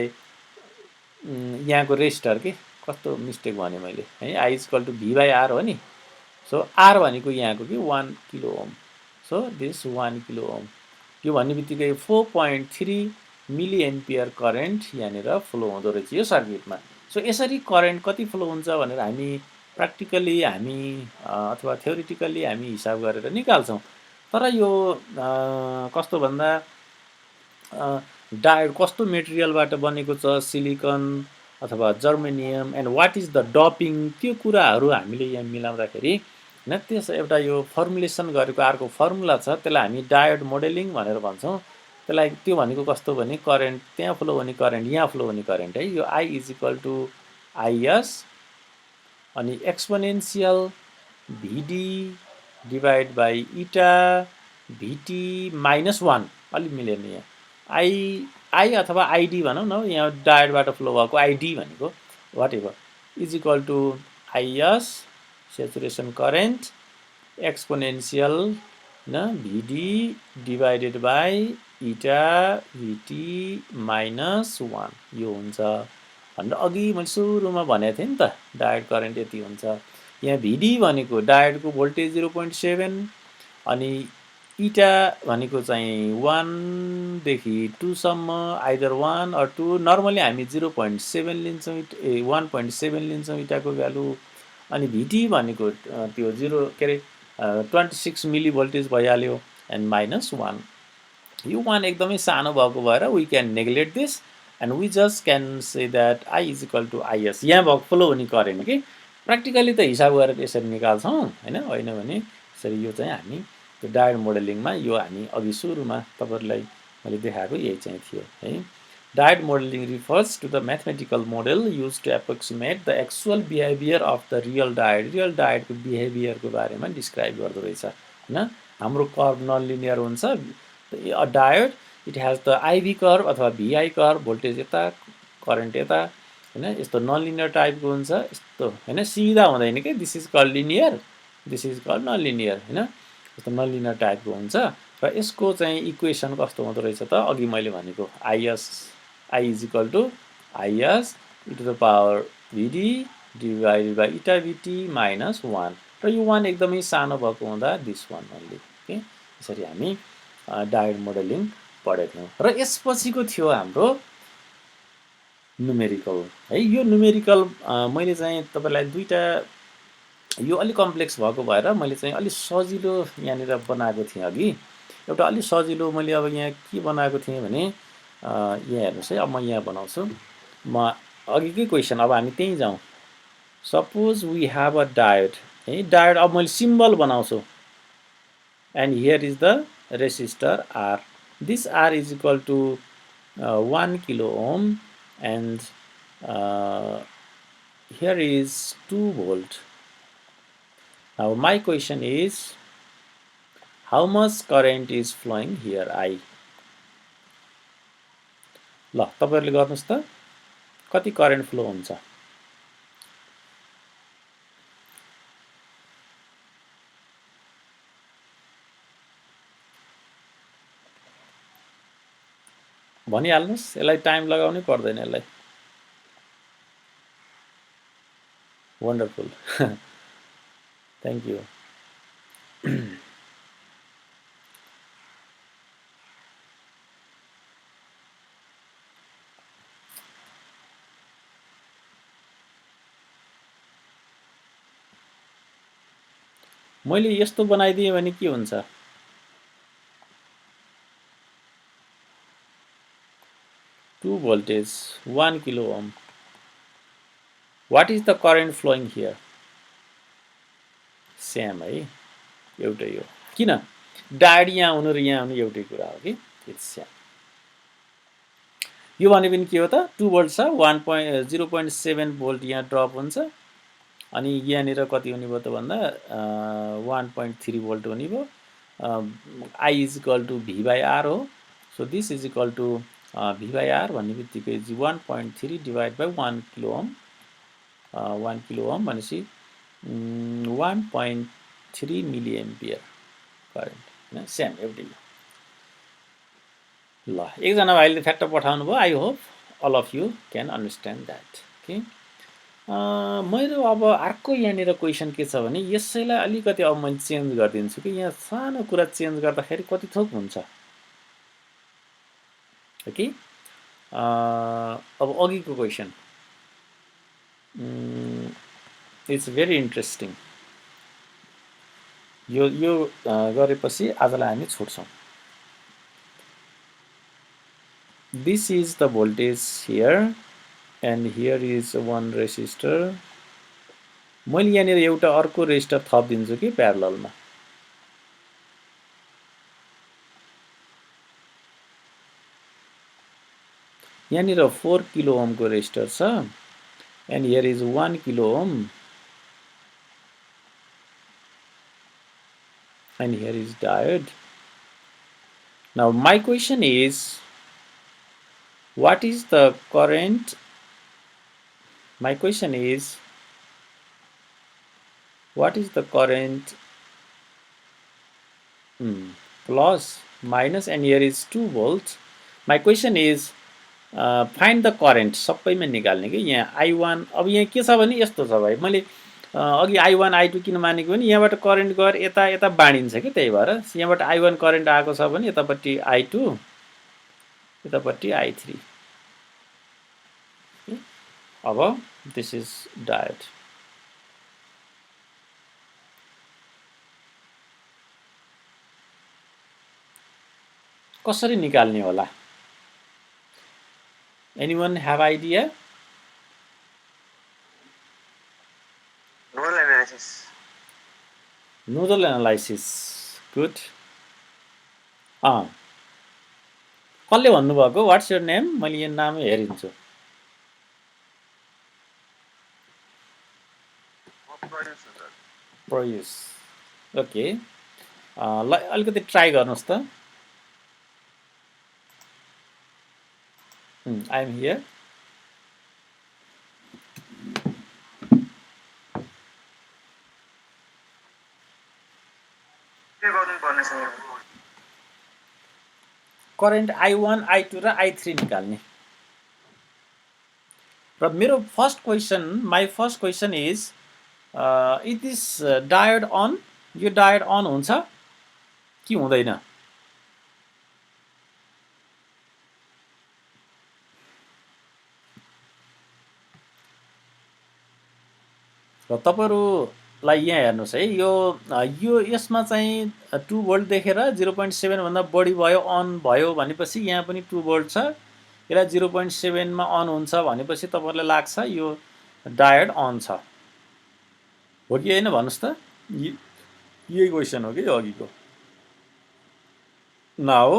यहाँको रेजिस्टर के कस्तो मिस्टेक भने मैले है I is equal to V by R हो नि. सो R भनेको यहाँको कि 1 kilo Om. So this 1 kilo Om. यो भन्ने बित्तिकै 4.3 मिली एम्पियर करेन्ट यहाँनिर फ्लो हुँदो रहेछ यो सर्किटमा. सो यसरी करेन्ट कति फ्लो हुन्छ भनेर हामी प्र्याक्टिकली हामी अथवा थ्योरिटिकली हामी हिसाब गरेर निकाल्छौँ. तर यो कस्तो भन्दा डायोड कस्तो मेटेरियलबाट बनेको छ, सिलिकन अथवा germanium and what is the doping, त्यो कुराहरू हामीले यहाँ मिलाउँदाखेरि हैन त्यस एउटा यो फर्मुलेसन गरेको अर्को फर्मुला छ, त्यसलाई हामी डायोड मोडेलिङ भनेर भन्छौँ. त्यसलाई त्यो भनेको कस्तो भने करेन्ट त्यहाँ फ्लो हुने करेन्ट यहाँ फ्लो हुने करेन्ट है. यो I is equal to IS अनि exponential VD divide by eta VT minus 1 अलि मिलेन यहाँ. I अथवा ID भनौँ न, यहाँ डायोडबाट फ्लो भएको ID भनेको whatever is equal to IS saturation current exponential VD divided by eta VT minus 1 यो हुन्छ भनेर अघि मैले सुरुमा भनेको थिएँ नि त. डायोड करेन्ट यति हुन्छ. यहाँ VD भनेको डायोडको भोल्टेज 0.7 अनि इटा भनेको चाहिँ 1 देखि 2 सम्म आइदर 1 or 2. नर्मली हामी 0.7 लिन्छौँ 1.7 लिन्छौँ इटाको भ्यालु. अनि VT भनेको त्यो 0 के अरे 26 मिली भोल्टेज भइहाल्यो एन्ड माइनस 1. यो 1 एकदमै सानो भएको भएर we can neglect this and we just can say that I is equal to IS. यहाँ भएको फ्लो हुने करेन्ट कि प्र्याक्टिकली त हिसाब गरेर यसरी निकाल्छौँ होइन भने यसरी यो चाहिँ हामी त्यो डायोड मोडेलिङमा यो हामी अघि सुरुमा तपाईँहरूलाई मैले देखाएको यही चाहिँ थियो है. Diode modelling refers to the mathematical model use to approximate the actual behaviour of the real diode. Real डायोडको बिहेभियरको बारेमा डिस्क्राइब गर्दो रहेछ होइन. हाम्रो कर्भ नन लिनियर हुन्छ. Uh diode it has the IV curve अथवा VI कर्भ, भोल्टेज यता करेन्ट यता होइन. यस्तो नन लिनियर टाइपको हुन्छ यस्तो होइन, सिधा हुँदैन कि. This is called linear, this is called non linear होइन. यस्तो नन लिनियर टाइपको हुन्छ र यसको चाहिँ इक्वेसन कस्तो हुँदो रहेछ त अघि मैले भनेको I is equal to IS e to the power VD divided by eta VT minus 1 र यो 1 एकदमै सानो भएको हुँदा दिस 1 ओन्ली के. यसरी हामी डायोड मोडेलिङ पढेको थियौँ. र यसपछिको थियो हाम्रो न्युमेरिकल है. यो न्युमेरिकल मैले चाहिँ तपाईँलाई दुईटा यो अलिक कम्प्लेक्स भएको भएर मैले चाहिँ अलिक सजिलो यहाँनिर बनाएको थिएँ अघि. एउटा अलिक सजिलो मैले अब यहाँ के बनाएको थिएँ भने यहाँ हेर्नुहोस् है. अब म यहाँ बनाउँछु. म अघिकै क्वेसन अब हामी त्यहीँ जाउँ. Suppose we have a diode है. डायोड अब मैले सिम्बल बनाउँछु and here is the resistor R. This R is equal to 1 kilo ohm and here is 2 volt. Now my question is how much current is flowing here I. ल तपाईहरुले गर्नुस् त कति current flow हुन्छ. भनिहाल्नुस्. यसलाई time लगाउनै पर्दैन यसलाई. वन्डरफुल. Thank you. मैले यस्तो बनाइदिएँ भने के हुन्छ. Two voltage 1 kilo ohm. What is the current flowing here? Same है एउटै हो. किन डायोड यहाँ हुनु र यहाँ हुनु एउटै कुरा हो कि. It's same. यो भने पनि के हो त 2 volt छ. 0.7 volt यहाँ ड्रप हुन्छ अनि यहाँनिर कति हुने भयो त भन्दा 1.3 volt हुने भयो. I is equal to V by R हो. So this is equal to V by R भन्ने बित्तिकै 1.3 divide by 1 kilo ohm. 1 kilo ohm भनेपछि 1.3 3 मिलिएम्पियर करेन्ट हैन सेम एउटै ल एकजना भाइले फ्याक्ट पठाउनु भयो I hope all of you can understand that okay मेरो अब अर्को यहाँनिर क्वेसन के छ भने यसैलाई अलिकति अब मैले चेन्ज गरिदिन्छु कि यहाँ सानो कुरा चेन्ज गर्दाखेरि कति थोक हुन्छ ओके अब अघिको क्वेसन इट्स भेरी इन्ट्रेस्टिङ यो गरेपछि आजलाई हामी छोड्छौँ this is the voltage here and here is one resistor मैले यहाँनिर एउटा अर्को रेजिस्टर थपिदिन्छु कि प्यारललमा यहाँनिर 4 किलो ओमको रेजिस्टर छ and here is 1 kilo Om and here is diode. Now my question is, what is the current? My question is, what is the current plus minus and here is 2 volts. My question is find the current सबैमा निकाल्ने कि यहाँ I1 अब यहाँ के छ भने यस्तो छ भाइ मैले अघि I1 I2 किन मानेको भने यहाँबाट करेन्ट गएर यता यता बाँडिन्छ कि त्यही भएर यहाँबाट I1 करेन्ट आएको छ भने यतापट्टि I2 यतापट्टि I3 अब दिस इज डायोड कसरी निकाल्ने होला anyone have idea nodal analysis good कसले भन्नुभएको व्हाट्स योर नेम मैले यो नाम हेरिन्छु प्रयुस ओके ल अलिकति ट्राई गर्नुस् त I am here current I1 I2 र I3 निकाल्ने र मेरो first question my first question is it is diode on यो डायोड अन हुन्छ कि हुँदैन र तपाईहरुलाई यहाँ हेर्नुस् है यो यसमा चाहिँ 2 भोल्ट देखेर 0.7 भन्दा बढी भयो अन भयो भनेपछि यहाँ पनि 2 भोल्ट छ यसलाई 0.7 मा अन हुन्छ भनेपछि तपाईहरुलाई लाग्छ यो डायोड अन छ हो कि हैन भन्नुस् त यही क्वेशन हो कि अघिको नाउ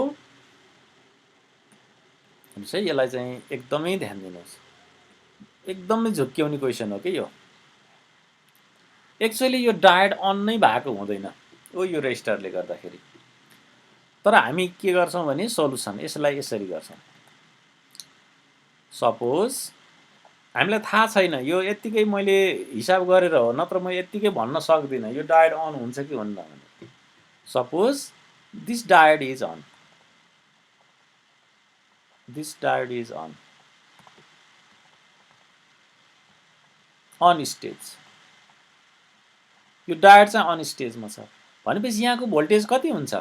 हुन्छ यसलाई चाहिँ एकदमै ध्यान दिनुहोस् एकदमै झुक्क्याउने क्वेशन हो कि यो एक्चुअली यो डायोड अन नै भएको हुँदैन यो रेजिस्टरले गर्दाखेरि तर हामी के गर्छौं भने सोलुसन यसलाई यसरी गर्छौं सपोज हामीलाई थाहा छैन यो यतिकै मैले हिसाब गरेर हो नत्र म यतिकै भन्न सक्दिन यो डायोड अन हुन्छ कि हुन्न भने suppose this diode is on on stage यो डायोड चाहिँ अन स्टेजमा छ भनेपछि यहाँको भोल्टेज कति हुन्छ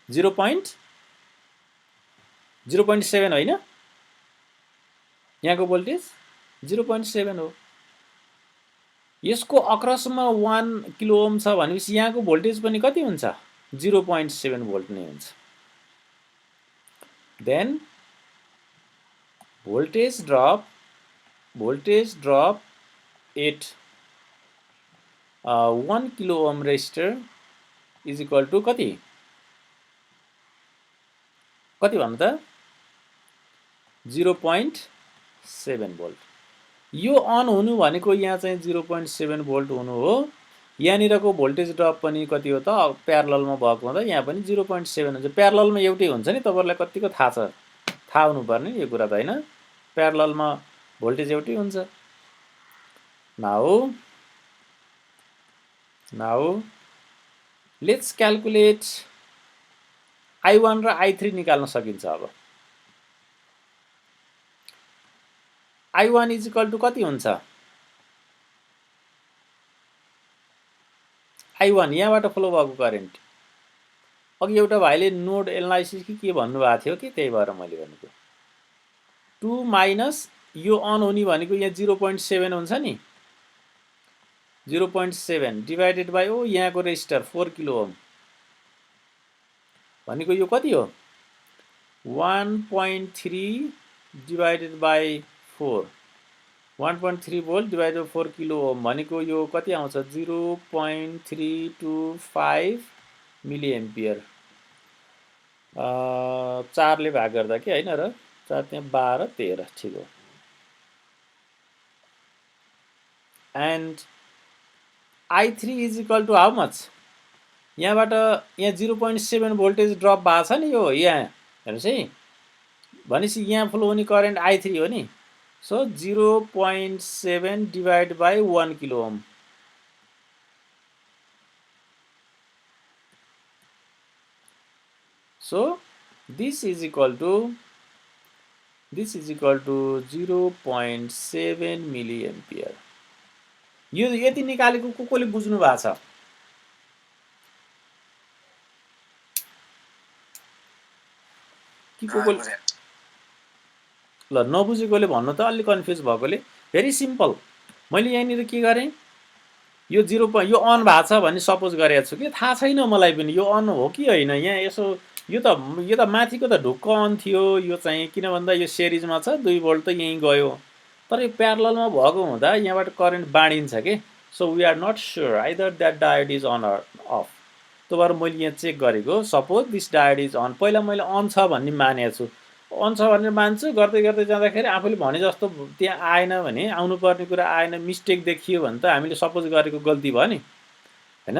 0.7 होइन यहाँको भोल्टेज 0.7 हो यसको अक्रसमा 1 किलो ओम छ भनेपछि यहाँको भोल्टेज पनि कति हुन्छ 0.7 भोल्ट नै हुन्छ then voltage drop at 1 kilo ohm resistor is equal to कति भन्नु त 0.7 भोल्ट यो अन हुनु भनेको यहाँ चाहिँ 0.7 भोल्ट हुनु हो यहाँनिरको भोल्टेज ड्रप पनि कति हो त प्यारललमा भएको हुँदा यहाँ पनि 0.7 हुन्छ प्यारललमा एउटै हुन्छ नि तपाईहरुलाई कतिको थाहा छ थाहा हुनुपर्ने यो कुरा त हैन प्यारललमा भोल्टेज एउटै हुन्छ now now let's calculate I1 र I3 निकाल्न सकिन्छ। अब I1 इज इक्वल टु कति हुन्छ? I1 यहाँबाट फ्लो भएको करेन्ट। अघि एउटा भाइले नोड एनालाइसिस के भन्नुभएको थियो कि त्यही भएर मैले भनेको 2 माइनस यो अन हुने भनेको यहाँ 0.7 हुन्छ नि, 0.7 डिभाइडेड बाई ओ यहाँको रेजिस्टर 4 किलो ओम भनेको यो कति हो 1.3 divided by 4 1.3 volt divided by 4 kilo ohm भनेको यो कति आउँछ 0.325 मिली एम्पियर। 4 ले भाग गर्दा के हैन र 4 त्यहाँ 12 13 ठिक हो। And I3 is equal to how much? यहाँबाट यहाँ 0.7 भोल्टेज ड्रप भएको छ नि, यो यहाँ हेर्नुहोस् है, भनेपछि यहाँ फ्लो हुने करेन्ट I3 हो नि। So 0.7 divide by 1 kilo Om. So this is equal to 0.7 milliampere। यो यति निकालेको कसले बुझ्नु भएको छ? कि कसले ल नबुझेकोले भन्नु त अलि कन्फ्युज भएकोले। भेरी सिम्पल, मैले यहाँनिर के गरेँ, यो 0 यो अन भएको छ भन्ने सपोज गरेको छु कि थाहा छैन मलाई पनि यो अन हो कि होइन। यहाँ यसो यो त माथिको त ढुक्क अन थियो, यो चाहिँ किन भन्दा यो सिरिजमा छ 2 भोल्ट त यहीँ गयो, तर यो प्यारललमा भएको हुँदा यहाँबाट करेन्ट बाँडिन्छ के। So we are not sure either that diode is on or off. त्यो भएर मैले यहाँ चेक गरेको, suppose this diode is on, पहिला मैले अन छ भन्ने मानेको छु, अन छ भनेर मान्छु, गर्दै गर्दै जाँदाखेरि आफूले भने जस्तो त्यहाँ आएन भने, आउनुपर्ने कुरा आएन, मिस्टेक देखियो भने त हामीले सपोज गरेको गल्ती भयो नि हैन।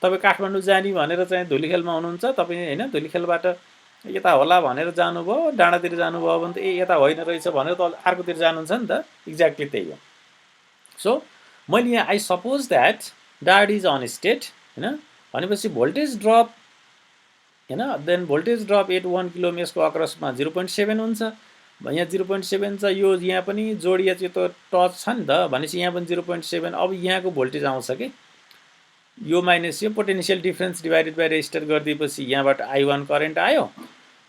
तपाईँ काठमाडौँ जाने भनेर चाहिँ धुलीखेलमा हुनुहुन्छ, तपाईँ हैन धुलीखेलबाट यता होला भनेर जानुभयो, डाँडातिर जानुभयो भने त ए यता होइन रहेछ भनेर त अर्कोतिर जानुहुन्छ नि त, एक्ज्याक्टली त्यही हो। सो मैले यहाँ I suppose that diode is on state हैन, भनेपछि भोल्टेज ड्रप हैन, then voltage drop at 1 kilo ohm यसको अक्रसमा 0.7 हुन्छ। यहाँ 0.7 छ, यो यहाँ पनि जोडिया चाहिँ त टच छ नि त, भनेपछि यहाँ पनि 0.7। अब यहाँको भोल्टेज आउँछ कि यो माइनस यो potential difference divided by resistor गरिदिएपछि यहाँबाट I1 करेन्ट आयो।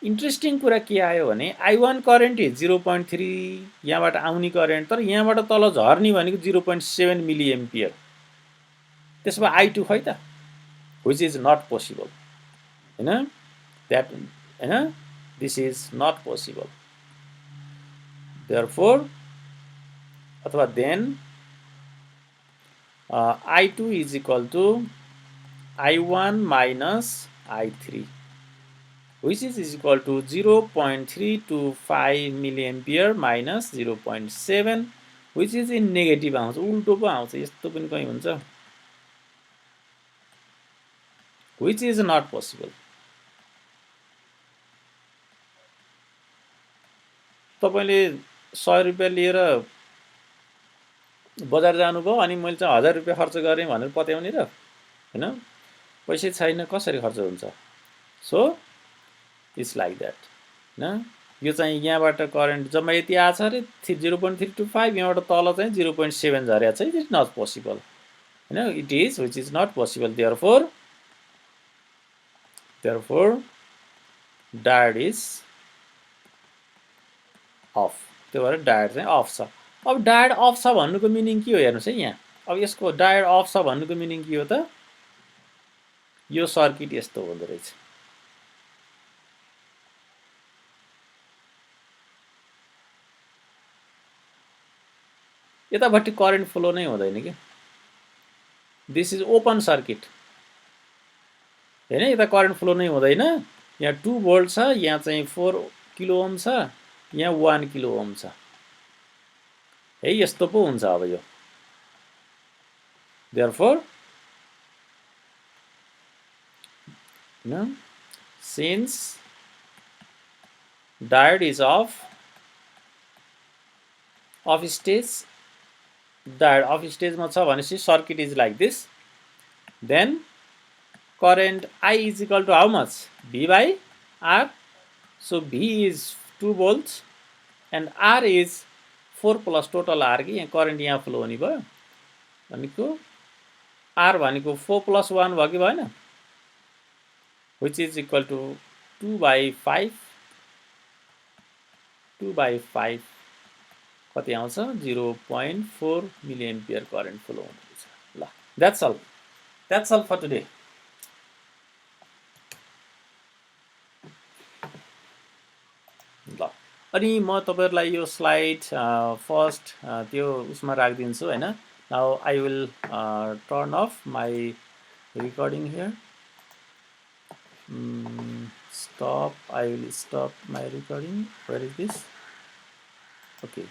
इन्ट्रेस्टिङ कुरा के आयो भने I1 करेन्ट 0.3 यहाँबाट आउने करेन्ट, तर यहाँबाट तल झर्ने भनेको 0.7 मिली एम्पियर। त्यसो भए I2 खै त, विच इज नट पोसिबल हैन, द्याट हैन, this is not possible. Therefore अथवा then I2 is equal to I1 minus I3, which is equal to 0.325 milliampere minus 0.7, which is in negative आउँछ, उल्टो पो आउँछ, यस्तो पनि कहीँ हुन्छ, which is not possible। तपाईले 100 रुपैयाँ लिएर बजार जानुभयो अनि मैले चाहिँ 1000 रुपैयाँ खर्च गरेँ भनेर पत्याउने र हैन, पैसै छैन कसरी खर्च हुन्छ। सो इट्स लाइक द्याट हैन। यो चाहिँ यहाँबाट करेन्ट जम्मा यति आछ रे 0.325, यहाँबाट तल चाहिँ 0.7 झरेको छ, इट इज नट पोसिबल हैन, it is which is not possible. Therefore diode is off, त्यो भएर डायोड चाहिँ अफ छ। अब डायोड अफ छ भन्नुको मिनिङ के हो हेर्नुहोस् है यहाँ, अब यसको डायोड अफ छ भन्नुको मिनिङ के हो त, यो सर्किट यस्तो हुँदो रहेछ। यतापट्टि करेन्ट फ्लो नै हुँदैन कि, दिस इज ओपन सर्किट हैन, यता करेन्ट फ्लो नै हुँदैन। यहाँ 2 भोल्ट छ, यहाँ चाहिँ 4 किलो ओम छ, यहाँ 1 किलो ओम छ है, यस्तो पो हुन्छ अब यो। Therefore since diode is of stage, diode of स्टेजमा छ भनेपछि circuit is like this. then current I is equal to how much? V by R. So V is 2 volts and R is 4 plus total R कि यहाँ current यहाँ flow हुने भयो भनेको R भनेको 4 plus 1 भयो कि भएन, which is equal to 2 by 5 कति आउँछ 0.4 milliampere current flow हुँदैछ ल that's all for today ल अनि म तपाईहरुलाई यो स्लाइड फर्स्ट त्यो उसमा राखिदिन्छु हैन now I will turn of my recording here stop I will stop my recording where is this okay